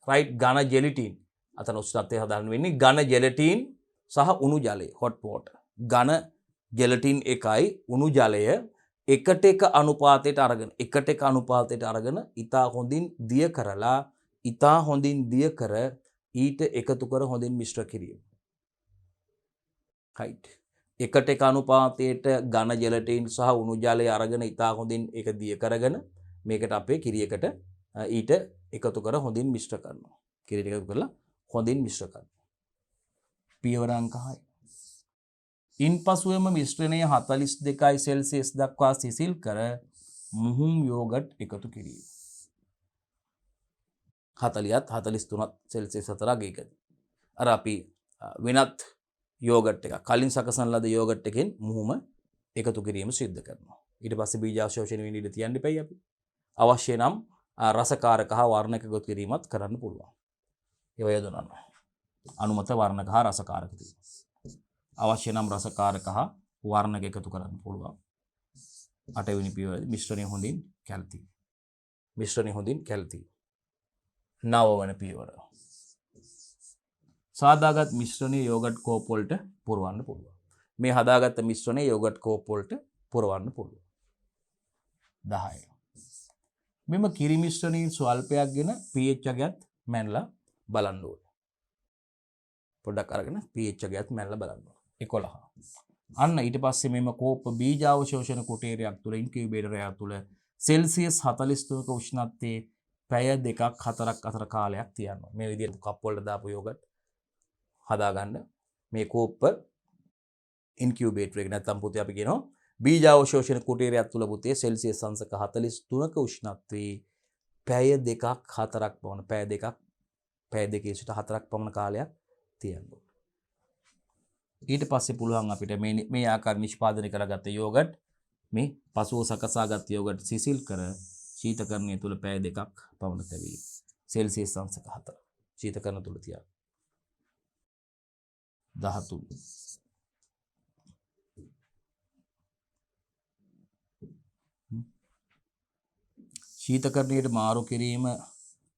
[SPEAKER 1] රයිට් ඝන ජෙලටින් අතන උෂ්ණත්වය හදාගන්න වෙන්නේ ඝන ජෙලටින් සහ උණු ජලය hot water. ඝන ජෙලටින් එකයි උණු ජලය එකට එක අනුපාතයට අරගෙන ඉතා හොඳින් දිය කරලා ඉතා හොඳින් දිය කර ඊට එකතු කර හොඳින් මිශ්‍ර කිරීම. right එකට එක අනුපාතයට ඝන ජෙලටින් සහ උණු ජලය අරගෙන ඉතා හොඳින් ඒක දිය කරගෙන මේකට අපේ කිරියකට ඊට එකතු කර හොඳින් මිශ්‍ර කරනවා. කිරියට එකතු කරලා හොඳින් මිශ්‍ර කරනවා. පියවර අංක 6. ඉන්පසුවම මිශ්‍රණය 42යි සෙල්සියස් දක්වා සිසිල් කර මුහුම් යෝගට් එකතු කිරීම. 40ත් 43ත් සෙල්සියස් අතර අගයකදී. අර අපි වෙනත් යෝගට් එක කලින් සකසන ලද යෝගට් එකෙන් මුහුම එකතු කිරීම සිද්ධ කරනවා. ඊට පස්සේ බීජාවශෝෂණය වෙන්න ඉඩ තියන්න එපයි අපි. අවශ්‍ය නම් රසකාරක හා වර්ණක එකතු කිරීමත් කරන්න පුළුවන්. ඒව යොදනවා. අනුමත වර්ණක හා රසකාරක තියෙනවා. අවශ්‍ය නම් රසකාරක හා වර්ණක එකතු කරන්න පුළුවන්. 8 වෙනි පියවරදී මිශ්‍රණය හොඳින් කැළති. 9 වෙනි පියවර. සාදාගත් මිශ්‍රණය යෝගට් කෝප් වලට පුරවන්න පුළුවන්. මේ හදාගත්ත මිශ්‍රණය යෝගට් කෝප් වලට පුරවන්න පුළුවන්. 10. මෙම කිරි මිශ්‍රණයෙන් ස්වල්පයක් ගෙන pH අගයත් මැනලා බලන්න ඕනේ. පොඩ්ඩක් අරගෙන pH අගයත් මැනලා බලන්න ඕනේ. 11. අන්න ඊට පස්සේ මෙම කෝප බීජාවශෝෂණ කුටීරයක් තුළ ඉන්කියුබේටරයක් තුළ සෙල්සියස් 43ක උෂ්ණත්වයේ පැය 2ක් 4ක් අතර කාලයක් තියනවා. මේ විදිහට කප් වලට දාපු යෝගට් හදාගන්න මේ කෝප්ප ඉන්කියුබේටර් එක නැත්නම් පුතේ අපි කියනවා බීජාවශෝෂණ කුටීරයක් තුළ පුතේ සෙල්සියස් අංශක 43ක උෂ්ණත්වයේ පැය 2ක් 4ක් පමණ පැය 2 සිට 4ක් පමණ කාලයක් තියෙනවා. ඊට පස්සේ පුළුවන් අපිට මේ ආකාර නිෂ්පාදනය කරගත්ත යෝගට් මේ පසුව සකසාගත් යෝගට් සිසිල් කර ශීතකරණය තුළ පැය 2ක් පමණ තැබීම. සෙල්සියස් අංශක 4 ශීතකරණ තුළ තියා 13 ශීතකරණයට මාරු කිරීම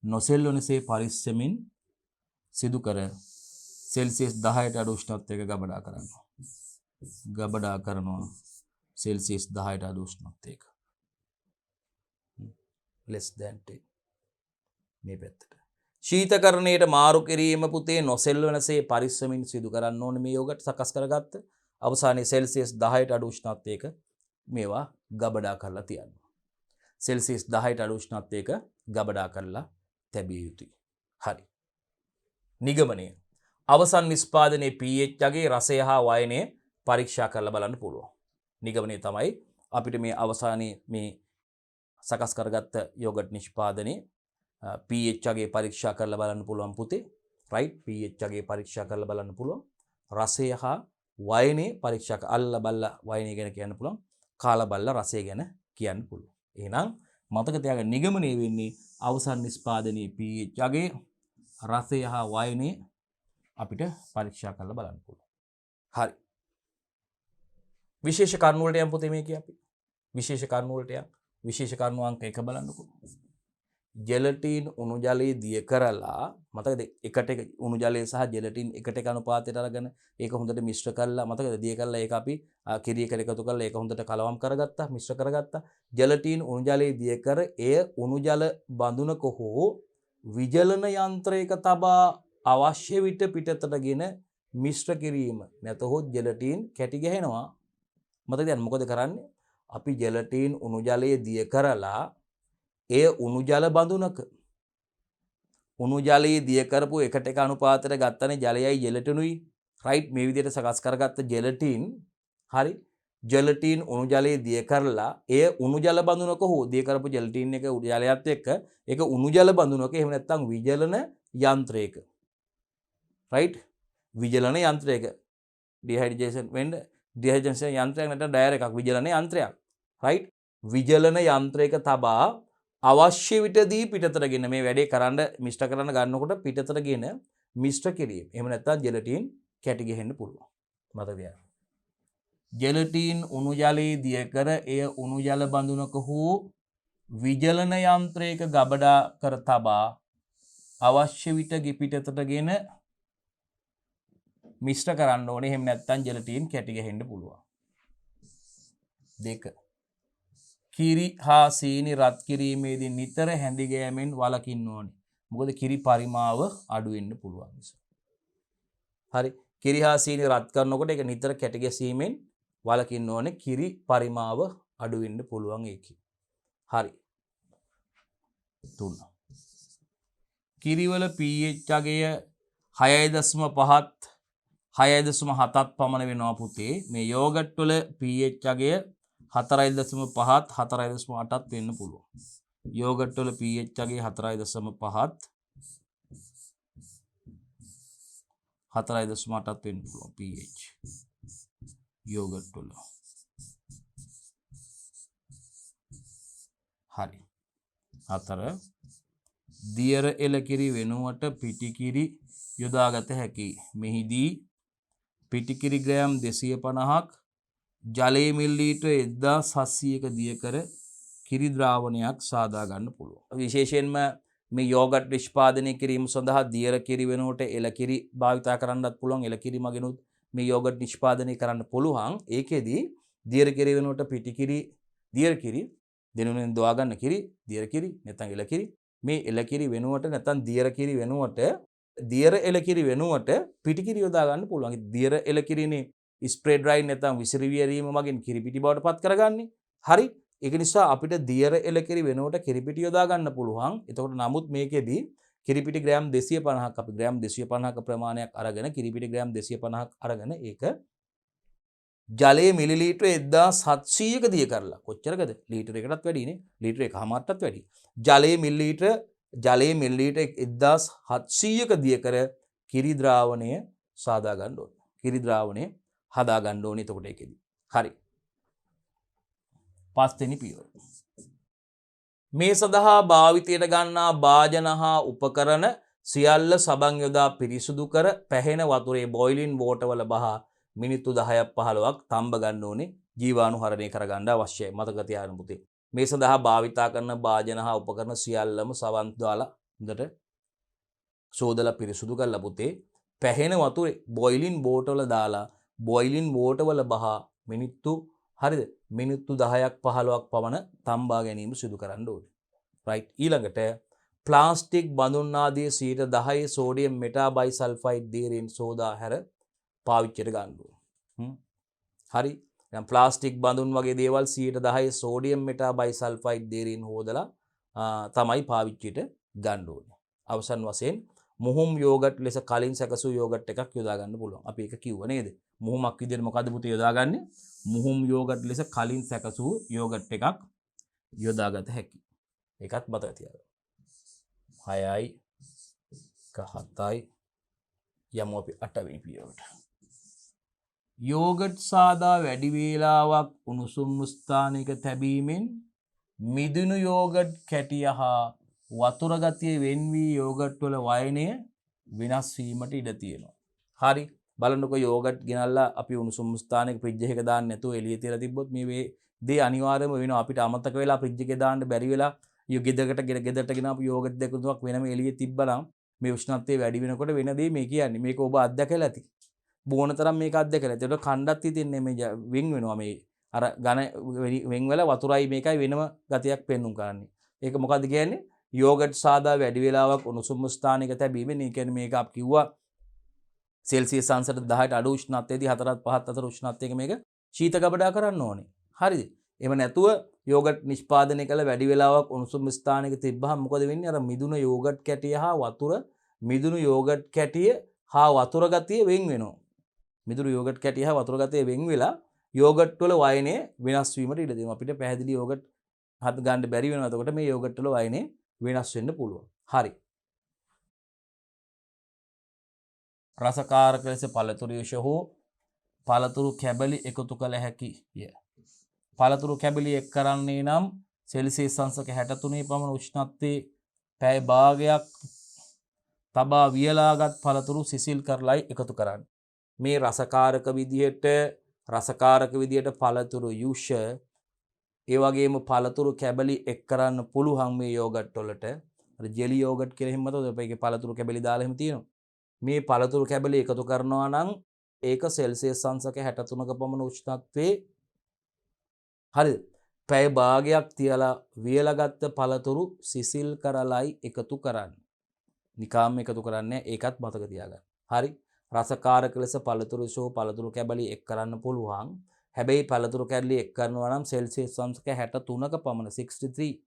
[SPEAKER 1] නොසෙල්වනසේ පරිස්සමින් සිදු කර සෙල්සියස් 10ට අඩු උෂ්ණත්වයක ගබඩා කරනවා. ගබඩා කරනවා සෙල්සියස් 10ට අඩු උෂ්ණත්වයක. less than 10 මේ පැත්තට. ශීතකරණයට මාරු කිරීම පුතේ නොසෙල්වනසේ පරිස්සමින් සිදු කරන්න ඕනේ මේ යෝගට් සකස් කරගත්ත. අවසානයේ සෙල්සියස් 10ට අඩු උෂ්ණත්වයක මේවා ගබඩා කරලා තියනවා. සෙල්සියස් 10ට අඩු උෂ්ණත්වයක ගබඩා කරලා තැබිය යුතුයි. හරි. නිගමනය. අවසන් නිෂ්පාදනයේ pH යගේ රසය හා වයනය පරීක්ෂා කරලා බලන්න පුළුවන්. නිගමනය තමයි අපිට මේ අවසානයේ මේ සකස් කරගත්ත යෝගට් නිෂ්පාදනයේ pH යගේ පරීක්ෂා කරලා බලන්න පුළුවන් පුතේ. right? pH යගේ පරීක්ෂා කරලා බලන්න පුළුවන්. රසය හා වයනය පරීක්ෂා අල්ල බල්ල වයනය ගැන කියන්න පුළුවන්. කාලා බල්ල රසය ගැන කියන්න පුළුවන්. එහෙනම් මතක තියාගන්න නිගමනය වෙන්නේ අවසන් නිෂ්පාදනයේ pH යගේ රසය හා වයනය අපිට පරීක්ෂා කරලා බලන්න පුළුවන්. හරි. විශේෂ කරුණු වලට යම් පුතේ මේකේ අපි. විශේෂ කරුණු වලට යම්. විශේෂ කරුණු අංක 1 බලන්නකෝ. ජෙලටින් උණු ජලයේ දිය කරලා මතකද එකට එක උණු ජලය සහ ජෙලටින් එකට එක අනුපාතයට අරගෙන ඒක හොඳට මිශ්‍ර කරලා මතකද දිය කරලා ඒක අපි කිරියකට එකතු කරලා ඒක හොඳට කලවම් කරගත්තා මිශ්‍ර කරගත්තා. ජෙලටින් උණු ජලයේ දිය කර එය උණු ජල බඳුනක හෝ විජලන යන්ත්‍රයක තබා අවශ්‍ය විට පිටතටගෙන මිශ්‍ර කිරීම නැතහොත් ජෙලටින් කැටි ගැහෙනවා. මතකද දැන් මොකද කරන්නේ? අපි ජෙලටින් උණු ජලයේ දිය කරලා එය උණු ජල බඳුනක උණු ජලයේ දිය කරපු එකට එක අනුපාතයට ගත්තනේ ජලයයි ජෙලටිනුයි රයිට් මේ විදිහට සකස් කරගත්ත ජෙලටින් හරි ජෙලටින් උණු ජලයේ දිය කරලා එය උණු ජල බඳුනක හෝ දිය කරපු ජෙලටින් එක ජලයත් එක්ක ඒක උණු ජල බඳුනක එහෙම නැත්නම් විජලන යන්ත්‍රයක රයිට් විජලන යන්ත්‍රයක ඩිහයිඩ්‍රේෂන් වෙන්න ඩිහයිඩ්‍රේෂන් යන්ත්‍රයක් නැත්නම් ඩයර් එකක් විජලන යන්ත්‍රයක් රයිට් විජලන යන්ත්‍රයක තබා අවශ්‍ය විටදී පිටතටගෙන මේ වැඩේ කරන්න මිශ්‍ර කරන්න ගන්නකොට පිටතටගෙන මිශ්‍ර කිරීම. එහෙම නැත්නම් ජෙලටින් කැටි ගහෙන්න පුළුවන්. මතක තියාගන්න. ජෙලටින් උණු ජලයේ දිය කර එය උණු ජල බඳුනක හෝ විජලන යන්ත්‍රයක ගබඩා කර තබා අවශ්‍ය විට පිටතටගෙන මිශ්‍ර කරන්න ඕනේ. එහෙම නැත්නම් ජෙලටින් කැටි ගහෙන්න පුළුවන්. 2 කිරි හා සීනි රත් කිරීමේදී නිතර හැඳි ගෑමෙන් වළකින්න ඕනේ. මොකද කිරි පරිමාව අඩු වෙන්න පුළුවන් නිසා. හරි. කිරි හා සීනි රත් කරනකොට ඒක නිතර කැටි ගැසීමෙන් වළකින්න ඕනේ. කිරි පරිමාව අඩු වෙන්න පුළුවන් ඒකේ. හරි. 3. කිරිවල pH අගය 6.5ත් 6.7ත් පමණ වෙනවා පුතේ. මේ යෝගට් වල pH අගය 4.5ත් 4.8ත් වෙන්න පුළුවන්. යෝගට් වල pH අගය 4.5ත් 4.8ත් වෙන්න පුළුවන් pH යෝගට් වල. හරි. 4 දියර එළකිරි වෙනුවට පිටිකිරි යොදාගත හැකියි. මෙහිදී පිටිකිරි ග්‍රෑම් 250ක් ජලයේ මිලිලීටර් 1700ක දිය කර කිරි ද්‍රාවණයක් සාදා ගන්න පුළුවන්. විශේෂයෙන්ම මේ යෝගට් නිෂ්පාදනය කිරීම සඳහා දියර කිරි වෙනුවට එළකිරි භාවිතා කරන්නත් පුළුවන්. එළකිරි මගිනුත් මේ යෝගට් නිෂ්පාදනය කරන්න පුළුවන්. ඒකෙදී දියර කිරි වෙනුවට පිටිකිරි දියර කිරි දෙනුනෙන් දවා ගන්න කිරි දියර කිරි නැත්නම් එළකිරි මේ එළකිරි වෙනුවට නැත්නම් දියර කිරි වෙනුවට දියර එළකිරි වෙනුවට පිටිකිරි යොදා ගන්න පුළුවන්. දියර එළකිරිනේ ස්ප්‍රේ ඩ්‍රයි නැත්නම් විසිරිවීම මගින් කිරිපිටි බවට පත් කරගන්නේ. හරි. ඒක නිසා අපිට දියර එළකිරි වෙනුවට කිරිපිටි යොදා ගන්න පුළුවන්. එතකොට නමුත් මේකෙදී කිරිපිටි ග්‍රෑම් 250ක් අපි ග්‍රෑම් 250ක ප්‍රමාණයක් අරගෙන කිරිපිටි ග්‍රෑම් 250ක් අරගෙන ඒක ජලයේ මිලිලීටර 1700ක දිය කරලා කොච්චරකද ලීටර එකටත් වැඩිනේ ලීටර එකමාරටත් වැඩි ජලයේ මිලිලීටර 1700ක දිය කර කිරි ද්‍රාවණය සාදා ගන්න ඕනේ කිරි ද්‍රාවණය හදා ගන්න ඕනේ එතකොට ඒකෙදි හරි පස්වෙනි පියවර මේ සඳහා භාවිතයට ගන්නා භාජන හා උපකරණ සියල්ල සබන් යොදා පිරිසුදු කර පැහෙන වතුරේ බොයිලින් වෝටර් වල බහා මිනිත්තු 10ක් 15ක් තම්බ ගන්න ඕනේ ජීවාණුහරණය කරගන්න අවශ්‍යයි මතක තියාගන්න පුතේ මේ සඳහා භාවිතා කරන භාජන හා උපකරණ සියල්ලම සවන් දාලා හොඳට සෝදලා පිරිසුදු කරලා පුතේ පැහෙන වතුරේ බොයිලින් වෝටර් වල දාලා බොයිලින් වෝටර් වල බහා මිනිත්තු හරිද මිනිත්තු 10ක් 15ක් පමණ තම්බා ගැනීම සිදු කරන්න ඕනේ රයිට් ඊළඟට ප්ලාස්ටික් බඳුන් ආදී 10% සෝඩියම් මෙටාබයිසල්ෆයිඩ් දීරින් සෝදා හැර පාවිච්චියට ගන්න ඕනේ හරි දැන් ප්ලාස්ටික් බඳුන් වගේ දේවල් 10% සෝඩියම් මෙටාබයිසල්ෆයිඩ් දීරින් හොදලා තමයි පාවිච්චියට ගන්න ඕනේ අවසන් වශයෙන් මුහුම් යෝගට් ලෙස කලින් සැකසූ යෝගට් එකක් යොදා ගන්න පුළුවන් අපි ඒක කිව්ව නේද මුහුමක් විදිහට මොකද්ද පුතේ යොදාගන්නේ මුහුම් යෝගට් ලෙස කලින් සැකසූ යෝගට් එකක් යොදාගත හැකියි ඒකත් මතක තියාගන්න 6යි 7යි යමු අපි 8 වෙනි පියවරට යෝගට් සාදා වැඩි වේලාවක් උණුසුම් ස්ථානයක තැබීමෙන් මිදුණු යෝගට් කැටිය හා වතුර ගතිය වෙන් වී යෝගට් වල වයනය වෙනස් වීමට ඉඩ තියෙනවා. හරි බලන්නකො යෝගට් ගෙනල්ලා අපි උණුසුම් ස්ථානයක ෆ්‍රිජ් එකක දාන්න නැතුව එළිය තියලා තිබ්බොත් මේ දේ අනිවාර්යයෙන්ම වෙනවා අපිට අමතක වෙලා ෆ්‍රිජ් එකේ දාන්න බැරි වෙලා ගෙදරට ගෙන අපි යෝගට් දෙක තුනක් වෙනම එළියේ තිබ්බනම් මේ උෂ්ණත්වය වැඩි වෙනකොට වෙන දේ මේ කියන්නේ මේක ඔබ අත්දැකලා ඇති. බොන තරම් මේක අත්දැකලා ඇති. ඒකට කණ්ඩත් ඉතින්නේ මේ වෙන් වෙනවා මේ අර ඝන වෙන් වෙලා වතුරයි මේකයි වෙනම ගතියක් පෙන්නුම් කරන්නේ. ඒක මොකද්ද කියන්නේ? යෝගට් සාදා වැඩි වේලාවක් උණුසුම් ස්ථානයක තැබීමෙන් ඒ කියන්නේ මේක අපි කිව්වා සෙල්සියස් අංශයට 10ට අඩු උෂ්ණත්වයේදී 4ත් 5ත් අතර උෂ්ණත්වයක මේක ශීත ගබඩා කරන්න ඕනේ. හරිද? එහෙම නැතුව යෝගට් නිෂ්පාදනය කළ වැඩි වේලාවක් උණුසුම් ස්ථානයක තිබ්බහම මොකද වෙන්නේ? අර මිදුණු යෝගට් කැටිය හා වතුර මිදුණු යෝගට් කැටිය හා වතුර ගතිය වෙන් වෙනවා. මිදුණු යෝගට් කැටිය හා වතුර ගතිය වෙන් වෙලා යෝගට් වල වයනය වෙනස් වීමට ඉඩ දෙනවා. අපිට පැහැදිලි යෝගට් හද ගන්න බැරි වෙනවා. එතකොට මේ යෝගට් වල වයනය වෙනස් වෙන්න පුළුවන්. හරි. රසකාරක ලෙස පළතුරු යුෂ හෝ පළතුරු කැබලි එකතු කළ හැකිය. පළතුරු කැබලි එක් කරන්නේ නම් සෙල්සියස් අංශක 63 පමණ උෂ්ණත්වයේ පැය භාගයක් තබා වියලාගත් පළතුරු සිසිල් කරලයි එකතු කරන්නේ. මේ රසකාරක විදියට පළතුරු යුෂ ඒ වගේම පළතුරු කැබලි එක් කරන්න පුළුවන් මේ යෝගට් වලට. අර ජෙලි යෝගට් කියලා එහෙම මතකද? ඒකේ පළතුරු කැබලි දාලා එහෙම තියෙනවා. මේ පළතුරු කැබලි එකතු කරනවා නම් ඒක සෙල්සියස් අංශක 63ක පමණ උෂ්ණත්වයේ හරිද? පැය භාගයක් තියලා වියලාගත්ත පළතුරු සිසිල් කරලයි එකතු කරන්නේ. නිකාම් එකතු කරන්නේ ඒකත් මතක තියාගන්න. හරි. රසකාරක ලෙස පළතුරු සෝ පළතුරු කැබලි එක් කරන්න පුළුවන්. හැබැයි පළතුරු කැබලි එක් කරනවා නම් සෙල්සියස් අංශක 63ක පමණ 63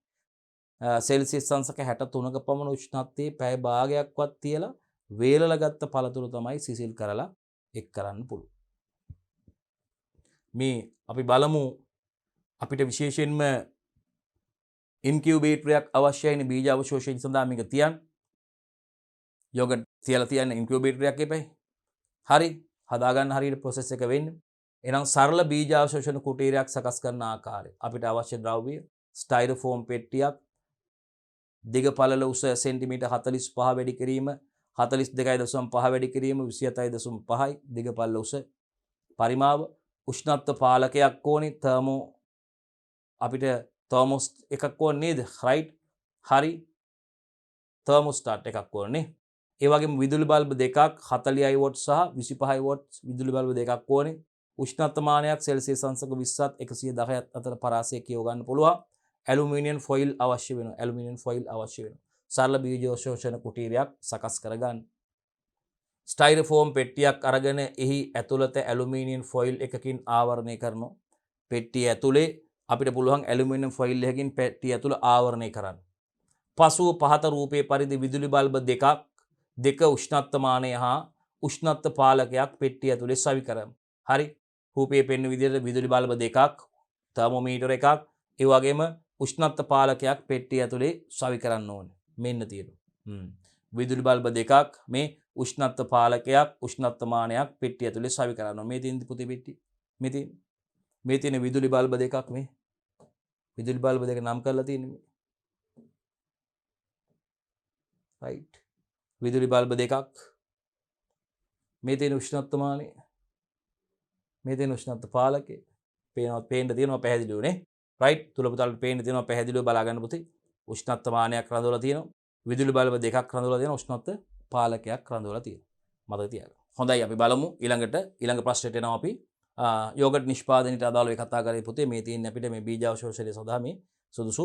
[SPEAKER 1] සෙල්සියස් අංශක 63ක පමණ උෂ්ණත්වයේ පැය භාගයක්වත් තියලා වේලලා ගත්ත පළතුරු තමයි සිසිල් කරලා එක් කරන්න පුළුවන්. මේ අපි බලමු අපිට විශේෂයෙන්ම ඉන්කියුබේටරයක් අවශ්‍යයිනේ බීජ අවශෝෂණය සඳහා මේක තියන්න. යෝගට් තියලා තියන්න ඉන්කියුබේටරයක් එපයි. හරි. හදාගන්න හරියට ප්‍රොසෙස් එක වෙන්නේ. එහෙනම් සරල බීජ අවශෝෂණ කුටීරයක් සකස් කරන ආකාරය. අපිට අවශ්‍ය ද්‍රව්‍ය ස්ටයිරෝෆෝම් පෙට්ටියක් දිග පළල උස සෙන්ටිමීටර් 45 වැඩි කිරීම 42.5 වැඩි කිරීම 27.5යි දිග පළල උස පරිමාව උෂ්ණත්ව පාලකයක් ඕනේ තර්මෝ අපිට තර්මෝස් එකක් ඕනේ නේද රයිට් හරි තර්මෝස්ටාට් එකක් ඕනේ ඒ වගේම විදුලි බල්බ් දෙකක් 40i වොට් සහ 25i වොට් විදුලි බල්බ් දෙකක් ඕනේ උෂ්ණත්ව මානයක් සෙල්සියස් අංශක 20ත් 110ත් අතර පරාසය කියව ගන්න පුළුවන් ඇලුමිනියම් ෆොයිල් අවශ්‍ය වෙනවා සරල බීජ අවශෝෂණ කුටීරයක් සකස් කරගන්න ස්ටයිරෝෆෝම් පෙට්ටියක් අරගෙන එහි ඇතුළත ඇලුමිනියම් ෆොයිල් එකකින් ආවරණය කරනවා පෙට්ටිය ඇතුලේ අපිට පුළුවන් ඇලුමිනියම් ෆොයිල් එකකින් පෙට්ටිය ඇතුළ ආවරණය කරන්න පසුව පහත රූපයේ පරිදි විදුලි බල්බ දෙක උෂ්ණත්ව මානය හා උෂ්ණත්ව පාලකයක් පෙට්ටිය ඇතුලේ සවි කරමු හරි රූපයේ පෙන්වන විදිහට විදුලි බල්බ දෙකක්, තර්මෝමීටර් එකක්, ඒ වගේම උෂ්ණත්ව පාලකයක් පෙට්ටිය ඇතුලේ සවි කරන්න ඕනේ. මෙන්න තියෙනවා. විදුලි බල්බ දෙකක්, මේ උෂ්ණත්ව පාලකයක්, උෂ්ණත්වමානයක් පෙට්ටිය ඇතුලේ සවි කරන්න ඕනේ. මේ තියෙන පුතේ පෙට්ටිය. මේ තියෙන විදුලි බල්බ දෙකක් මේ. විදුලි බල්බ දෙක නම් කරලා තියෙන්නේ මේ. right. විදුලි බල්බ දෙකක්. මේ තියෙන උෂ්ණත්වමානය. මේ තියෙන උෂ්ණත්ව පාලකය. පේන්න තියෙනවා පැහැදිලිව නේ. right. තුල පුතාලට පේන්න තියෙනවා පැහැදිලිව බලා ගන්න පුතේ. උෂ්ණත්වමානයක් රඳවලා තියෙනවා. විදුලි බල්බ දෙකක් රඳවලා තියෙනවා. උෂ්ණත්ව පාලකයක් රඳවලා තියෙනවා. මතක තියාගන්න. හොඳයි අපි බලමු ඊළඟ ප්‍රශ්නෙට එනවා අපි. යෝගට් නිෂ්පාදනයට අදාළව කතා කරේ පුතේ. මේ තියෙන අපිට මේ බීජාවශෝෂණය සඳහා මේ සුදුසු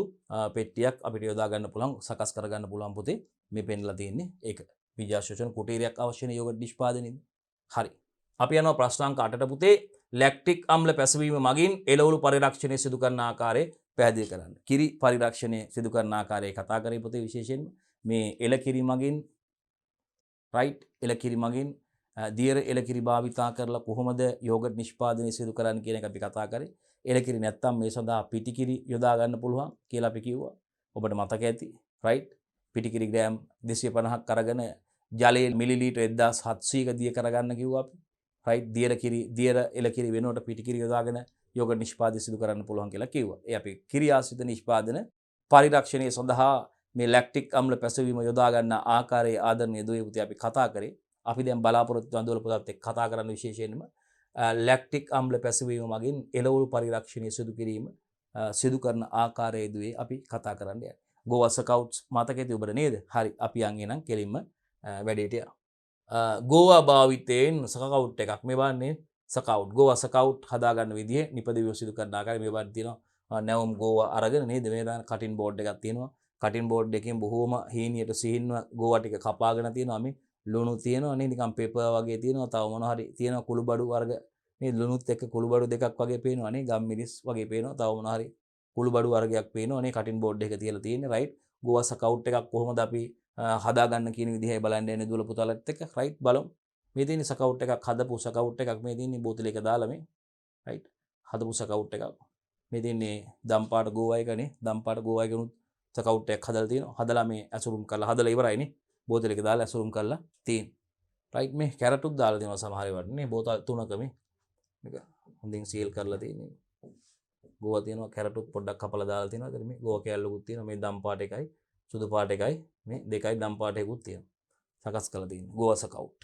[SPEAKER 1] පෙට්ටියක් අපිට යොදා ගන්න පුළුවන්, සකස් කර ගන්න පුළුවන් පුතේ. මේ පෙන්ලා තියෙන්නේ ඒක. බීජාවශෝෂණ කුටීරයක් අවශ්‍ය නේ යෝගට් නිෂ්පාදනයේදී. හරි. අපි යනවා ප්‍රශ්නාංක 8ට පුතේ. ලැක්ටික් අම්ල පැසවීම මගින් එළවලු පරිරක්ෂණය සිදු කරන ආකාරය පැහැදිලි කරන්න. කිරි පරිරක්ෂණය සිදු කරන ආකාරය කතා කරේ පුතේ විශේෂයෙන්ම මේ එළකිරි මගින් right එළකිරි මගින් දියර එළකිරි භාවිතා කරලා කොහොමද යෝගට් නිෂ්පාදනය සිදු කරන්න කියන එක අපි කතා කරේ. එළකිරි නැත්තම් මේ සඳහා පිටිකිරි යොදා ගන්න පුළුවන් කියලා අපි කිව්වා. ඔබට මතක ඇති right පිටිකිරි ග්‍රෑම් 250ක් අරගෙන ජලයේ මිලිලීටර් 1700ක දිය කරගන්න කිව්වා අපි. right දියර එළකිරි වෙනුවට පිටිකිරි යොදාගෙන යෝගට් නිෂ්පාදනය සිදු කරන්න පුළුවන් කියලා කිව්වා. ඒ අපි කිරි ආශ්‍රිත නිෂ්පාදන පරිරක්ෂණය සඳහා මේ ලැක්ටික් අම්ල පැසවීම යොදා ගන්න ආකාරයේ ආදරණීය දුවේ පුතේ අපි කතා කරේ. අපි දැන් බලාපොරොත්තු වඳුල පුතත් එක්ක කතා කරන්න විශේෂයෙන්ම ලැක්ටික් අම්ල පැසවීම මගින් එළවලු පරිරක්ෂණය සිදු කරන ආකාරයේ දුවේ අපි කතා කරන්න යන්නේ. ගෝවා ස්කවුට්ස් මතක ඇති ඔබට නේද? හරි අපි යන් එනම් කෙලින්ම වැඩේට යනවා. ගෝවා භාවිතයෙන් ස්කවුට් එකක් මේ බලන්නේ ස්කවුට් ගෝවා ස්කවුට් හදා ගන්න විදිය නිපදවීම සිදු කරන ආකාරය මේ බලන්න තියෙනවා. නැවුම් ගෝවා අරගෙන නේද මේ දාන කටින් බෝඩ් එකක් තියෙනවා. කටින් බෝඩ් එකකින් බොහෝම හීනියට සිහින්ව ගෝවා ටික කපාගෙන තියෙනවා. මේ ලුණු තියෙනවා නේ නිකන් පෙපර් වගේ තියෙනවා. තව මොනවා හරි තියෙනවා කුළුබඩු වර්ග මේ ලුණුත් එක්ක කුළුබඩු දෙකක් වගේ පේනවා නේ. ගම් මිරිස් වගේ පේනවා. තව මොනවා හරි කුළුබඩු වර්ගයක් පේනවා නේ කටින් බෝඩ් එක තියලා තියෙන්නේ right. ගෝවා ස්කවුට් එකක් කොහොමද අපි හදා ගන්න කියන විදිහයි බලන්න යන්නේ දුවල පුතාලත් එක්ක right බලමු. මේ තියෙන ස්කවුට් එකක් හදපු ස්කවුට් එකක් මේ තියෙන්නේ බෝතලයක දාලා මේ right හදපු ස්කවුට් එකක්. මේ තියෙන්නේ දම්පාට ගෝවා එකනේ. දම්පාට ගෝවා එකනුත් ස්කවුට් එකක් හදලා තියෙනවා. හදලා මේ ඇසුරුම් කරලා හදලා ඉවරයිනේ. බෝතලයක දාලා ඇසුරුම් කරලා තියෙන. right මේ කැරටුත් දාලා තියෙනවා සමහර ඒවාට නේ. බෝතල් තුනක මේක හොඳින් සීල් කරලා තියෙන්නේ. ගෝවා තියෙනවා කැරටුත් පොඩ්ඩක් කපලා දාලා තියෙනවා. ඒතර මේ ගෝවා කෑල්ලකුත් තියෙනවා. මේ දම්පාට එකයි සුදු පාට එකයි මේ දෙකයි දම්පාට එකකුත් තියෙනවා. සකස් කරලා තියෙනවා. ගෝවා ස්කවුට්.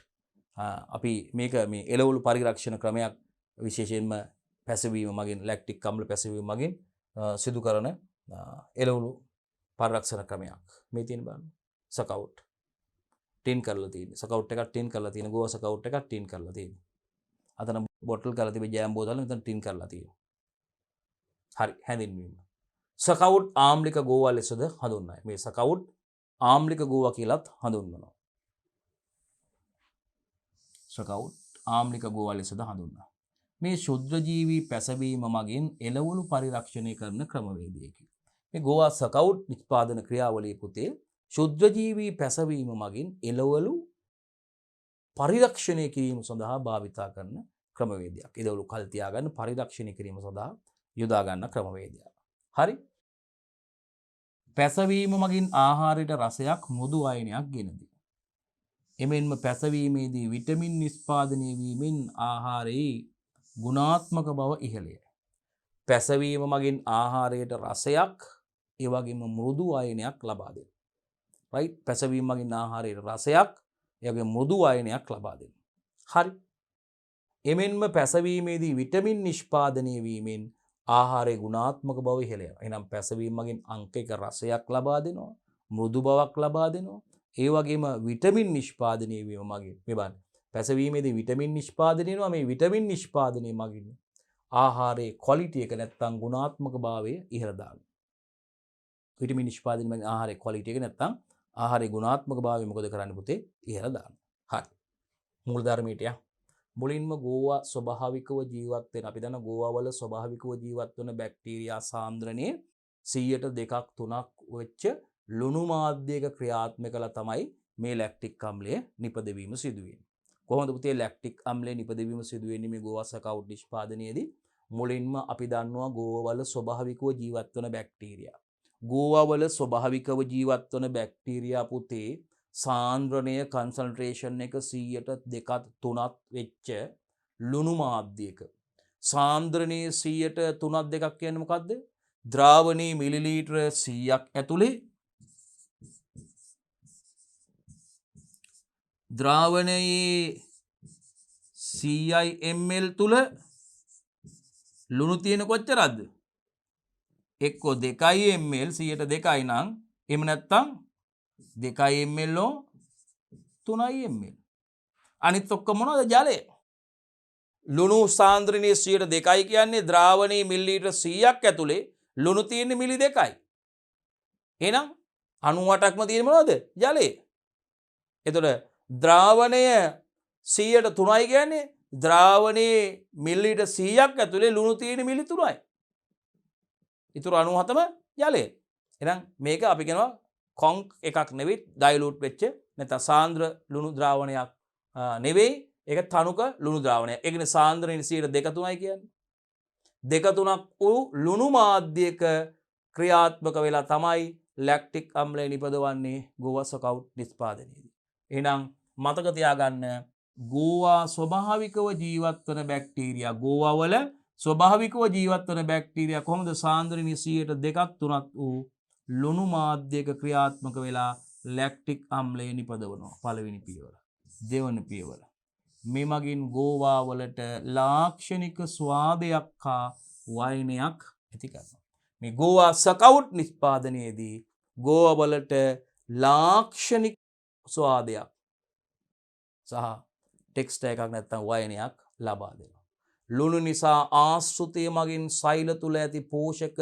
[SPEAKER 1] අපි මේක මේ එළවලු පරිරක්ෂණ ක්‍රමයක් විශේෂයෙන්ම පැසවීම මගින් ලැක්ටික් අම්ල පැසවීම මගින් සිදු කරන එළවලු පරිරක්ෂණ ක්‍රමයක්. මේ තියෙන බලන්න. ස්කවුට්. ටින් කරලා තියෙන්නේ. ස්කවුට් එකක් ටින් කරලා තියෙන. ගෝවා ස්කවුට් එකක් ටින් කරලා තියෙන්නේ. අතන බොටල් කරලා තිබෙ ජෑම් බෝතල මෙතන ටින් කරලා තියෙනවා. හරි හැඳින්වීම. ස්කවුට් ආම්ලික ගෝවා ලෙසද හඳුන්වයි. මේ ස්කවුට් ආම්ලික ගෝවා කියලාත් හඳුන්වනවා. ස්කවුට් ආම්ලික ගෝවා ලෙසද හඳුන්වනවා. මේ ශුද්ධජීවී පැසවීම මගින් එළවලු පරිරක්ෂණය කරන ක්‍රමවේදයකි. මේ ගෝවා ස්කවුට් නිෂ්පාදන ක්‍රියාවලිය පුතේ ශුද්ධජීවී පැසවීම මගින් එළවලු පරිරක්ෂණය කිරීම සඳහා භාවිතා කරන ක්‍රමවේදයක්. එළවලු කල් තියාගන්න පරිරක්ෂණය කිරීම සඳහා යොදා ගන්න ක්‍රමවේදයක්. හරි. පැසවීම මගින් ආහාරයට රසයක් මෘදු අයනයක් ගෙන දී. එමෙන්ම පැසවීමේදී විටමින් නිෂ්පාදනය වීමෙන් ආහාරයේ ගුණාත්මක බව ඉහළය. පැසවීම මගින් ආහාරයට රසයක් ඒ වගේම මෘදු අයනයක් ලබා දෙනවා. right පැසවීම මගින් ආහාරයට රසයක් ඒ වගේම මෘදු අයනයක් ලබා දෙනවා. හරි. එමෙන්ම පැසවීමේදී විටමින් නිෂ්පාදනය වීමෙන් ආහාරයේ ගුණාත්මක බව ඉහළ යනවා. එහෙනම් පැසවීම මගින් අංක 1 රසයක් ලබා දෙනවා, මෘදු බවක් ලබා දෙනවා. ඒ වගේම විටමින් නිෂ්පාදනය වීම මගින් මේ බලන්න. පැසවීමේදී විටමින් නිෂ්පාදනය වෙනවා. මේ විටමින් නිෂ්පාදනය මගින් ආහාරයේ ක්වොලිටි එක නැත්තම් ගුණාත්මක භාවය ඉහළ දානවා. විටමින් නිෂ්පාදනය මගින් ආහාරයේ ක්වොලිටි එක නැත්තම් ආහාරයේ ගුණාත්මක භාවය මොකද කරන්නේ පුතේ? ඉහළ දානවා. හරි. මූලධර්මයට යන්න. මුලින්ම ගෝවා ස්වභාවිකව ජීවත් වෙන අපි දන්න ගෝවා වල ස්වභාවිකව ජීවත් වෙන බැක්ටීරියා සාන්ද්‍රණයේ 100ට 2ක් 3ක් වෙච්ච ලුණු මාධ්‍යයක ක්‍රියාත්මක කළා තමයි මේ ලැක්ටික් අම්ලය නිපදවීම සිදු වෙන්නේ. කොහොමද පුතේ ලැක්ටික් අම්ලය නිපදවීම සිදු වෙන්නේ මේ ගෝවා සකවුට් නිෂ්පාදනයේදී? මුලින්ම අපි දන්නවා ගෝවවල ස්වභාවිකව ජීවත් වන බැක්ටීරියා. ගෝවවල ස්වභාවිකව ජීවත් වන බැක්ටීරියා පුතේ සාන්ද්‍රණය කන්සන්ට්‍රේෂන් එක 100ට 2ත් 3ත් වෙච්ච ලුණු මාධ්‍යයක. සාන්ද්‍රණයේ 100ට 3ත් 2ක් කියන්නේ මොකද්ද? ද්‍රාවණී මිලිලීටර 100ක් ඇතුලේ ද්‍රාවණයේ 100 ml තුල ලුණු තියෙන කොච්චරද? එක්කෝ 2 ml 100ට 2යි නම් එහෙම නැත්නම් 2 ml ඕ 3 ml. අනිත් ඔක්කොම මොනවද? ජලය. ලුණු සාන්ද්‍රණයේ 100ට 2යි කියන්නේ ද්‍රාවණී මිලිලීටර 100ක් ඇතුලේ ලුණු තියෙන්නේ මිලි 2යි. එහෙනම් 98ක්ම තියෙන්නේ මොනවද? ජලය. එතකොට ද්‍රාවණය 100ට 3යි කියන්නේ ද්‍රාවණයේ මිලිලීටර 100ක් ඇතුලේ ලුණු තියෙන්නේ මිලි 3යි. ඉතුරු 97ම ජලය. එහෙනම් මේක අපි කියනවා කොන්ක් එකක් නෙවෙයි ඩයිලූට් වෙච්ච නැත්නම් සාන්ද්‍ර ලුණු ද්‍රාවණයක් නෙවෙයි. ඒක තනුක ලුණු ද්‍රාවණයක්. ඒ කියන්නේ සාන්ද්‍රණයේ 100ට 2 3යි කියන්නේ. 2 3ක් වූ ලුණු මාධ්‍යයක ක්‍රියාත්මක වෙලා තමයි ලැක්ටික් අම්ලය නිපදවන්නේ ගෝවා සකවුට් නිෂ්පාදනයේදී. එහෙනම් මතක තියාගන්න ගෝවා ස්වභාවිකව ජීවත් වන බැක්ටීරියා ගෝවාවල ස්වභාවිකව ජීවත් වන බැක්ටීරියා කොහොමද සාන්ද්‍රණයේ 100ට 2ක් 3ක් වූ ලුණු මාධ්‍යයක ක්‍රියාත්මක වෙලා ලැක්ටික් අම්ලය නිපදවනවා. පළවෙනි පියවර. දෙවන පියවර. මේ මගින් ගෝවා වලට ලාක්ෂණික ස්වාදයක් හා වයිනයක් ඇති කරනවා. මේ ගෝවා සකවුට් නිෂ්පාදනයේදී ගෝවා වලට ලාක්ෂණික ස්වාදයක් සහ ටෙක්ස්ටර් එකක් නැත්නම් වයිනයක් ලබා දෙනවා. ලුණු නිසා ආශ්‍රිතය මගින් සෛල තුල ඇති පෝෂක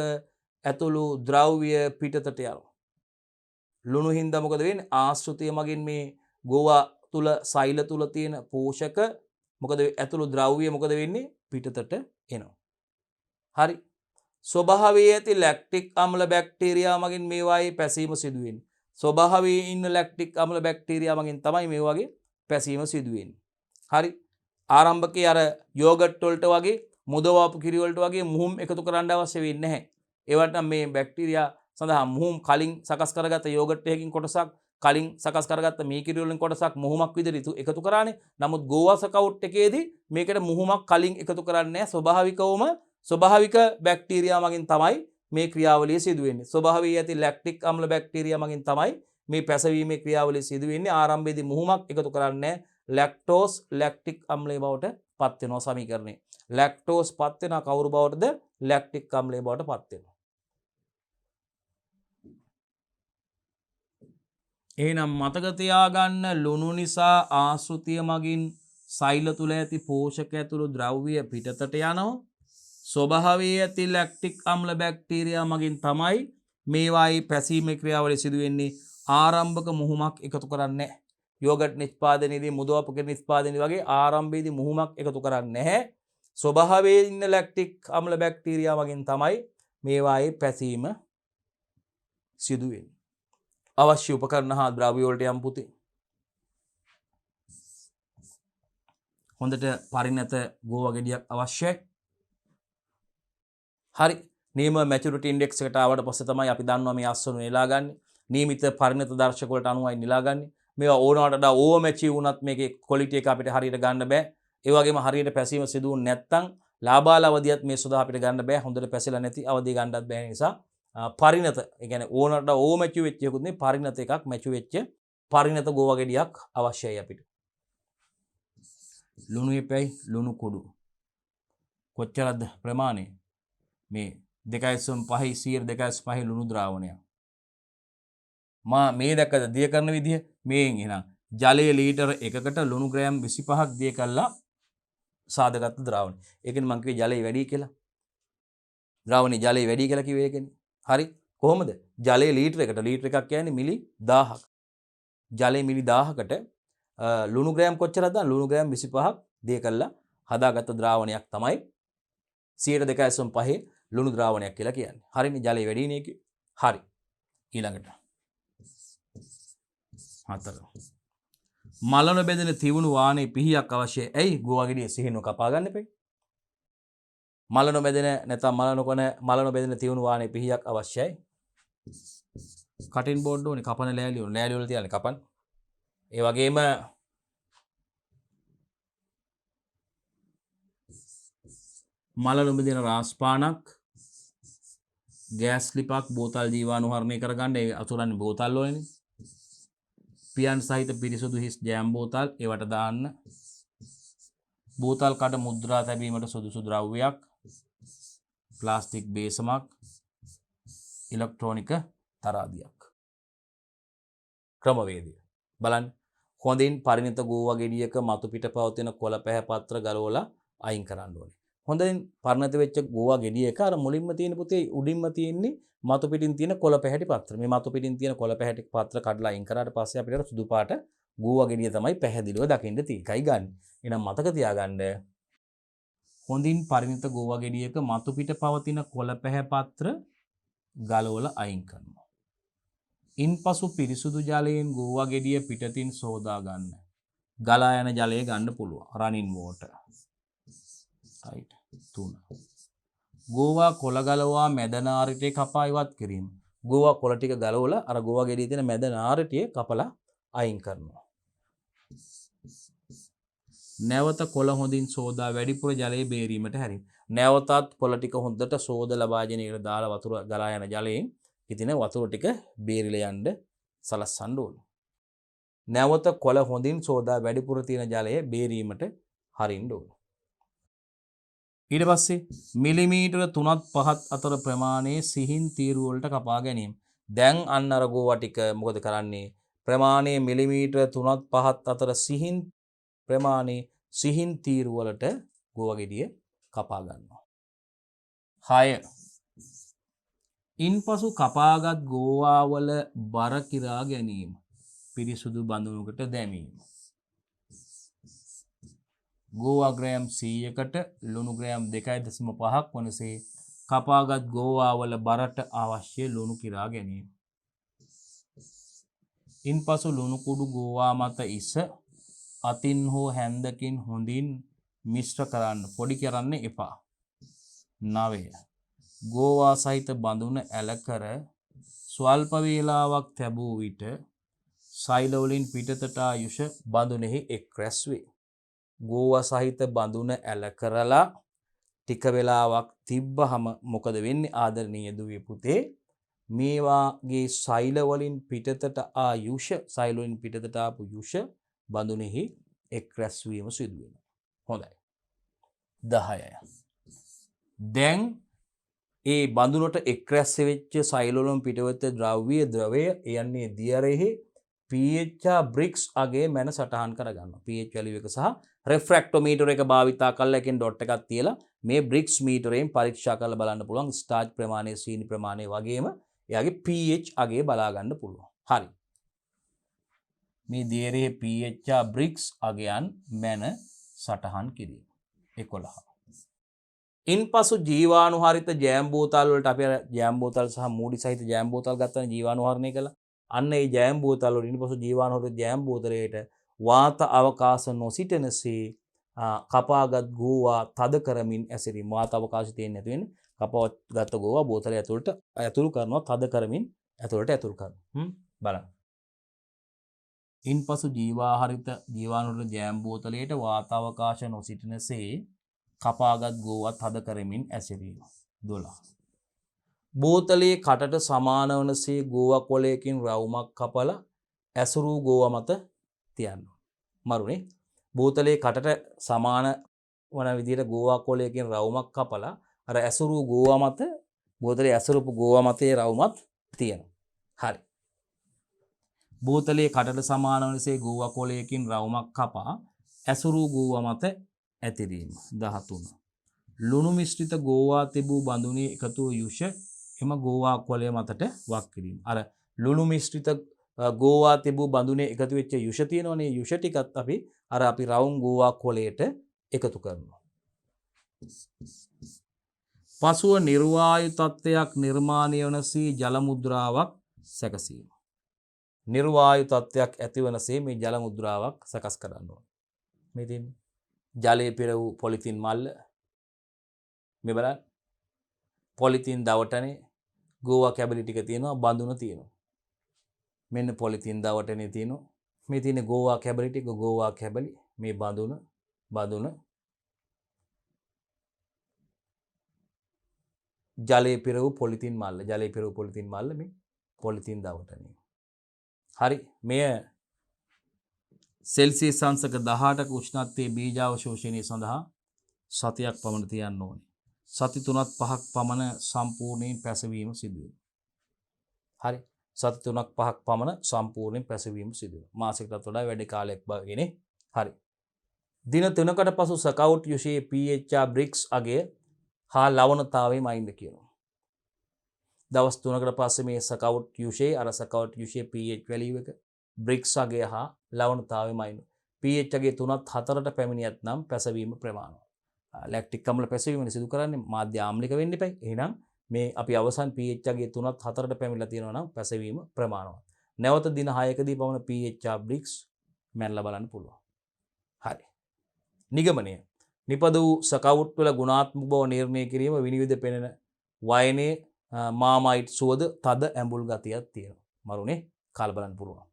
[SPEAKER 1] ඇතුළු ද්‍රව්‍ය පිටතට යනවා. ලුණු හින්දා මොකද වෙන්නේ? ආශ්‍රිතය මගින් මේ ගෝවා තුල සෛල තුල තියෙන පෝෂක මොකද ඇතුළු ද්‍රව්‍ය මොකද වෙන්නේ? පිටතට එනවා. හරි. ස්වභාවයේ ඇති ලැක්ටික් අම්ල බැක්ටීරියා මගින් මේවායේ පැසීම සිදු වෙන්නේ. ස්වභාවයේ ඉන්න ලැක්ටික් අම්ල බැක්ටීරියා මගින් තමයි මේ වගේ පැසීම සිදු වෙන්නේ. හරි. ආරම්භකයේ අර යෝගට් වලට වගේ මුදවාපු කිරි වලට වගේ මුහුම් එකතු කරන්න අවශ්‍ය වෙන්නේ නැහැ. ඒවට මේ බැක්ටීරියා සඳහා මුහුම් කලින් සකස් කරගත්ත යෝගට් එකකින් කොටසක් කලින් සකස් කරගත්ත මේ කිරි වලින් කොටසක් මුහුමක් විදිහට එකතු කරානේ. නමුත් ගෝවා සකවුට් එකේදී මේකට මුහුමක් කලින් එකතු කරන්නේ නැහැ. ස්වභාවිකවම ස්වභාවික බැක්ටීරියා මගින් තමයි මේ ක්‍රියාවලිය සිදු වෙන්නේ. ස්වභාවයේ ඇති ලැක්ටික් අම්ල බැක්ටීරියා මගින් තමයි මේ පැසවීමේ ක්‍රියාවලිය සිදු වෙන්නේ. ආරම්භයේදී මුහුමක් එකතු කරන්නේ නැහැ. ලැක්ටෝස් ලැක්ටික් අම්ලය බවට පත් වෙනවා සමීකරණය. ලැක්ටෝස් පත් වෙනා කවුරු බවටද? ලැක්ටික් අම්ලය බවට පත් වෙනවා. එහෙනම් මතක තියාගන්න ලුණු නිසා ආශ්‍රිතය මගින් සෛල තුල ඇති පෝෂක ඇතුළු ද්‍රව්‍ය පිටතට යනවා. ස්වභාවයේ ඇති ලැක්ටික් අම්ල බැක්ටීරියා මගින් තමයි මේවායේ පැසීමේ ක්‍රියාවලිය සිදු වෙන්නේ. ආරම්භක මුහුමක් එකතු කරන්නේ නැහැ. යෝගට් නිෂ්පාදනයේදී මුදවාපු කිරි නිෂ්පාදනයේ වගේ ආරම්භයේදී මුහුමක් එකතු කරන්නේ නැහැ. ස්වභාවයේ ඉන්න ලැක්ටික් අම්ල බැක්ටීරියා මගින් තමයි මේවායේ පැසීම සිදු වෙන්නේ. අවශ්‍ය උපකරණ හා ද්‍රව්‍ය වලට යම් පුතේ. හොඳට පරිණත ගෝවා ගෙඩියක් අවශ්‍යයි. හරි. නියම මැචුරිටි ඉන්ඩෙක්ස් එකට ආවට පස්සේ තමයි අපි දන්නවා මේ අස්වනු නෙලාගන්නේ. නියමිත පරිණත දර්ශක වලට අනුවයි නෙලාගන්නේ. මේවා ඕනවට වඩා ඕවර් මැචිව් වුණත් මේකේ ක්වොලිටි එක අපිට හරියට ගන්න බෑ. ඒ වගේම හරියට පැසීම සිදු වුනේ නැත්නම් ලාබාල අවධියත් මේ සුදා අපිට ගන්න බෑ. හොඳට පැසලා නැති අවධිය ගන්නත් බෑ. නිසා පරිණත ඒ කියන්නේ ඕනට වඩා ඕවර් මැචිව් වෙච්ච එකකුත් නේ පරිණත එකක් මැචිව් වෙච්ච පරිණත ගෝවා ගෙඩියක් අවශ්‍යයි අපිට. ලුණු එපැයි ලුණු කුඩු කොච්චරද ප්‍රමාණය? මේ 2.5 2.5 ලුණු ද්‍රාවණයක්. මේ දැක්කද දිය කරන විදිහ? මේන් එහෙනම් ජලය ලීටර 1කට ලුණු ග්‍රෑම් 25ක් දිය කළා සාදගත් ද්‍රාවණය. ඒකනේ මම කිව්වේ ජලය වැඩි කියලා. ද්‍රාවණයේ ජලය වැඩි කියලා කිව්වේ ඒකනේ. හරි. කොහොමද? ජලය ලීටර එකක් කියන්නේ මිලි 1000ක්. ජලය මිලි 1000කට ලුණු ග්‍රෑම් කොච්චරද? ලුණු ග්‍රෑම් 25ක් දිය කළා හදාගත්ත ද්‍රාවණයක් තමයි 2.5 ලුණු ද්‍රාවණයක් කියලා කියන්නේ. හරිනේ ජලය වැඩි නේ ඒකේ. හරි. ඊළඟට 4. මලන බෙදෙන තිවුණු වානේ පිහියක් අවශ්‍යයි. ඇයි ගෝවා ගෙඩිය සිහිනුව කපා ගන්න එපේ. මලන බෙදෙන නැත්නම් මලන බෙදෙන තිවුණු වානේ පිහියක් අවශ්‍යයි. කටින් බෝඩ් ඕනේ කපන ලෑලි වල තියන්නේ කපන්න. ඒ වගේම මලන බෙදෙන රාස්පානක් ගෑස් ලිපක් බෝතල් ජීවාණුහරණය කරගන්න ඒ අතුරන්නේ බෝතල් වලනේ. පියන් සහිත පිරිසුදු හිස් ජෑම් බෝතල් ඒවට දාන්න. බෝතල් කඩ මුද්‍රා තැබීමට සුදුසු ද්‍රව්‍යයක්. ප්ලාස්ටික් බේසමක්. ඉලෙක්ට්‍රෝනික තරාදියක්. ක්‍රමවේදය බලන්න. හොඳින් පරිණත ගෝවා ගෙඩියක මතු පිට පවතින කොළ පැහැපත්‍ර ගලවලා අයින් කරන්න ඕනේ. හොඳින් පරිණත වෙච්ච ගෝවා ගෙඩියක අර මුලින්ම තියෙන පුතේ උඩින්ම තියෙන්නේ මතු පිටින් තියෙන කොළ පැහැටි පත්‍ර. මේ මතු පිටින් තියෙන කොළ පැහැටි පත්‍ර කඩලා අයින් කරාට පස්සේ අපිට සුදු පාට ගෝවා ගෙඩිය තමයි පැහැදිලිව දකින්න තියෙන්නේ. ගන්න. එහෙනම් මතක තියාගන්න හොඳින් පරිණත ගෝවා ගෙඩියක මතු පිට පවතින කොළ පැහැපත්‍ර ගලවලා අයින් කරනවා. ඉන්පසු පිරිසුදු ජලයෙන් ගෝවා ගෙඩිය පිටතින් සෝදා ගන්න. ගලා යන ජලය ගන්න පුළුවන්. running water. right. 3. ගෝවා කොළ ගලවා මැද නාරිටේ කපා ඉවත් කිරීම. ගෝවා කොළ ටික ගලවලා අර ගෝවා ගෙඩියේ තියෙන මැද නාරිටේ කපලා අයින් කරනවා. නැවත කොළ හොඳින් සෝදා වැඩිපුර ජලයේ බේරීමට හැරීම. නැවතත් කොළ ටික හොඳට සෝදලා භාජනයකට දාලා වතුර ගලා යන ජලයෙන් ඉතින් වතුර ටික බේරිලා යන්න සලස්සන්න ඕනේ. නැවත කොළ හොඳින් සෝදා වැඩිපුර තියෙන ජලය බේරීමට හරින්න ඕනේ. ඊට පස්සේ මිලිමීටර 3ත් 5ත් අතර ප්‍රමාණයේ සිහින් තීරු වලට කපා ගැනීම. දැන් අන්න අර ගෝවා ටික මොකද කරන්නේ? ප්‍රමාණයේ මිලිමීටර 3ත් 5ත් අතර සිහින් ප්‍රමාණයේ සිහින් තීරු වලට ගෝවා ගෙඩිය කපා ගන්නවා. 6. ඉන්පසු කපාගත් ගෝවා වල බර කිරා ගැනීම. පිරිසුදු බඳුනකට දැමීම. ගෝවා ග්‍රෑම් 100කට ලුණු ග්‍රෑම් 2.5ක් වනසේ කපාගත් ගෝවා වල බරට අවශ්‍ය ලුණු කිරා ගැනීම. ඉන්පසු ලුණු කුඩු ගෝවා මත ඉස අතින් හෝ හැන්දකින් හොඳින් මිශ්‍ර කරන්න. පොඩි කරන්න එපා. 9. ගෝවා සහිත බඳුන ඇලකර ස්වල්ප වේලාවක් තැබූ විට සෛල වලින් පිටතට ආයුෂ බඳුනේහි එක් රැස් වේ. ගෝවා සහිත බඳුන ඇල කරලා ටික වෙලාවක් තිබ්බහම මොකද වෙන්නේ ආදරණීය දුවේ පුතේ? මේවාගේ සෛල වලින් පිටතට ආයුෂ සෛල වලින් පිටතට ආපු යුෂ බඳුනේහි එක් රැස් වීම සිදු වෙනවා. හොඳයි. 10. දැන් ඒ බඳුනට එක් රැස් වෙච්ච සෛල වලින් පිටවෙච්ච ද්‍රවය යන්නේ දියරෙහි pH බ්‍රික්ස් අගේ මැන සටහන් කරගන්නවා. pH වැලියු එක සහ රෙෆ්‍රැක්ටෝමීටර් එක භාවිතා කරලා එකෙන් ඩොට් එකක් තියලා මේ බ්‍රික්ස් මීටරයෙන් පරීක්ෂා කරලා බලන්න පුළුවන් ස්ටාර්ච් ප්‍රමාණය, සීනි ප්‍රමාණය වගේම එයාගේ pH අගේ බලා ගන්න පුළුවන්. හරි. මේ දියරෙහි pH බ්‍රික්ස් අගයන් මැන සටහන් කිරීම. 11. ඉන්පසු ජීවාණුහාරිත ජෑම් බෝතල් වලට අපි ජෑම් බෝතල් සහ මූඩි සහිත ජෑම් බෝතල් ගත්තාම ජීවාණුහරණය කළා. අන්න ඒ ජෑම් බෝතල් වල ඉන්පසු ජීවාණුහාරිත ජෑම් බෝතලයට වාත අවකාශ නොසිටනසේ කපාගත් ගෝවා තද කරමින් ඇසිරීම. වාත අවකාශය තියෙන්නේ නැති වෙන්නේ කපාගත් ගෝවා බෝතලය ඇතුළට ඇතුළු කරනවා තද කරමින් ඇතුළට ඇතුළු කරනවා. බලන්න. ඉන්පසු ජීවාණුහාරිත ජෑම් බෝතලයට වාත අවකාශ නොසිටනසේ කපාගත් ගෝවා තද කරමින් ඇසිරීම. 12. බෝතලයේ කටට සමාන වනසේ ගෝවා කොළයකින් රවුමක් කපලා ඇසුරු ගෝවා මත තියන්න. මරුනේ බෝතලයේ කටට සමාන වන විදිහට ගෝවා කොළයකින් රවුමක් කපලා අර ඇසුරු ගෝවා මත බෝතලයේ ඇසුරුපු ගෝවා මතේ රවුමක් තියෙනවා. හරි. බෝතලයේ කටට සමාන වනසේ ගෝවා කොළයකින් රවුමක් කපා ඇසුරු ගෝවා මත ඇතිරීම. 13. ලුණු මිශ්‍රිත ගෝවා තිබූ බඳුනේ එකතු යුෂ එම ගෝවා කොළය මතට වක් කිරීම. අර ලුණු මිශ්‍රිත ගෝවා තිබූ බඳුනේ එකතු වෙච්ච යුෂ තියෙනවනේ යුෂ ටිකත් අපි රවුම් ගෝවා කොළයට එකතු කරනවා. පසුව නිර්වායු තත්ත්වයක් නිර්මාණය වන සී ජල මුද්‍රාවක් සැකසීම. නිර්වායු තත්ත්වයක් ඇතිවනසේ මේ ජල මුද්‍රාවක් සකස් කරන්න ඕන. මේ තියෙන්නේ ජලයේ පෙර වූ පොලිතින් මල්ල මේ බලන්න පොලිතින් දවටනේ ගෝවා කැබලි ටික තියෙනවා බඳුන තියෙනවා. මෙන්න පොලිතින් දවටනේ තියෙනවා. මේ තියෙන ගෝවා කැබලි ටික ගෝවා කැබලි මේ බඳුන ජලයේ පෙර වූ පොලිතින් මල්ල ජලයේ පෙර වූ පොලිතින් මල්ල මේ පොලිතින් දවටනේ. හරි මෙය සෙල්සියස් අංශක 18ක උෂ්ණත්වයේ බීජාවශෝෂණය සඳහා සතියක් පමණ තියන්න ඕනේ. සති 3ක් 5ක් පමණ සම්පූර්ණයෙන් පැසවීම සිදු වෙනවා. හරි. සති 3ක් 5ක් පමණ සම්පූර්ණයෙන් පැසවීම සිදු වෙනවා. මාසයකටත් වඩා වැඩි කාලයක් බවගෙන. හරි. දින 3කට පසු සකවුට් යුෂයේ pH බ්‍රික්ස් අගය හා ලවණතාවයේ මයින්ද කියනවා. දවස් 3කට පස්සේ මේ සකවුට් යුෂයේ අර සකවුට් යුෂයේ pH වැලියු එක බ්‍රික්ස් අගය හා ලවණතාවයේ මයින්ද. pH අගය 3ත් 4ට පැමිණියත් නම් පැසවීම ප්‍රමාණවත්. ලැක්ටික් අම්ල පැසවීම සිදු කරන්නේ මාධ්‍ය ආම්ලික වෙන්න එපයි. එහෙනම් මේ අපි අවසන් pH අගය 3ත් 4ට පැමිණලා තියෙනවා නම් පැසවීම ප්‍රමාණවත්. නැවත දින 6කදී පමණ pH බ්‍රික්ස් මැනලා බලන්න පුළුවන්. හරි. නිගමනය. නිපද වූ සකවුට් වල ගුණාත්මක බව නිර්ණය කිරීම විනිවිද පෙනෙන වයනේ මාමයිට් සුවද තද ඇඹුල් ගතියක් තියෙනවා. මරුනේ කාල බලන්න පුළුවන්.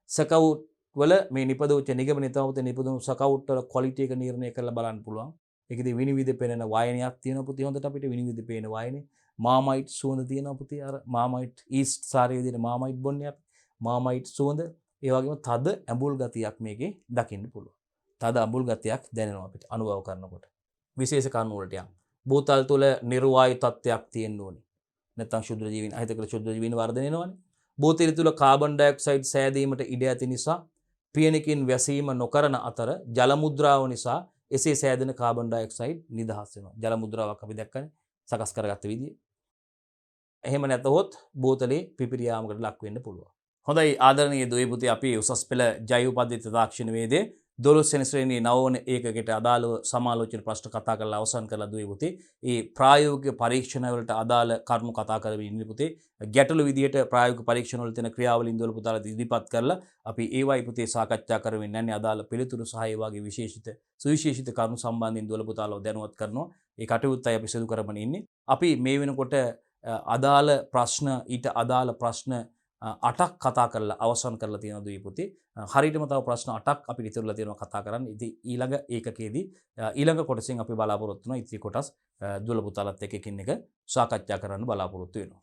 [SPEAKER 1] සකවුට් වල මේ නිපදවච්ච නිගමනය තමයි නිපදුණු සකවුට් වල ක්වොලිටි එක නිර්ණය කරලා බලන්න පුළුවන්. ඒකදී විනිවිද පෙනෙන වයනයක් තියෙනවා පුතේ හොඳට අපිට විනිවිද පේන වයනේ මාමයිට් සුවඳ තියෙනවා පුතේ අර මාමයිට් ඊස්ට් සාරය විදිහට මාමයිට් බොන්නේ අපි මාමයිට් සුවඳ ඒ වගේම තද ඇඹුල් ගතියක් මේකේ දකින්න පුළුවන්. තද අඹුල් ගතියක් දැනෙනවා අපිට අනුභව කරනකොට. විශේෂ කරුණු වලට යම්. බෝතල් තුළ නිර්වායු තත්ත්වයක් තියෙන්න ඕනේ. නැත්නම් ශුද්ධ ජීවීන් අහිතකර ශුද්ධ ජීවීන් වර්ධනය වෙනවනේ. බෝතල තුළ කාබන් ඩයොක්සයිඩ් සෑදීමට ඉඩ ඇති නිසා පියනකින් වැසීම නොකරන අතර ජල මුද්‍රාව නිසා එසේ සෑදෙන කාබන් ඩයොක්සයිඩ් නිදහස් වෙනවා. ජල මුද්‍රාවක් අපි දැක්කනේ සකස් කරගත්ත විදිය. එහෙම නැතහොත් බෝතලේ පිපිරියාමකට ලක් වෙන්න පුළුවන්. හොඳයි ආදරණීය දුවේ පුතේ අපි උසස් පෙළ ජෛව පද්ධති තාක්ෂණ වේදේ 12 වෙනි ශ්‍රේණියේ 9 වන ඒකකයට අදාළව සමාලෝචන ප්‍රශ්න කතා කරලා අවසන් කරලා දුවේ පුතේ. ඒ ප්‍රායෝගික පරීක්ෂණ වලට අදාළ කරුණු කතා කරමින් ඉන්නේ පුතේ. ගැටළු විදියට ප්‍රායෝගික පරීක්ෂණ වල තියෙන ක්‍රියාවලින් දොළ පුතාලා ඉදිරිපත් කරලා අපි ඒවයි පුතේ සාකච්ඡා කරමින් යන්නේ අදාළ පිළිතුරු සහ ඒ වගේ සුවිශේෂිත කරුණු සම්බන්ධයෙන් දොළ පුතාලව දැනුවත් කරනවා. ඒ කටයුත්තයි අපි සිදු කරමින් ඉන්නේ. අපි මේ වෙනකොට අදාළ ප්‍රශ්න ඊට අදාළ ප්‍රශ්න 8ක් කතා කරලා අවසන් කරලා තියෙනවා දුවේ පුතේ. හරියටම තව ප්‍රශ්න 8ක් අපිට ඉතුරුලා තියෙනවා කතා කරන්න. ඉතින් ඊළඟ ඒකකයේදී ඊළඟ කොටසෙන් අපි බලාපොරොත්තු වෙනවා ඉතිරි කොටස් දුවල පුතාලත් එක්ක එකින් එක සාකච්ඡා කරන්න බලාපොරොත්තු වෙනවා.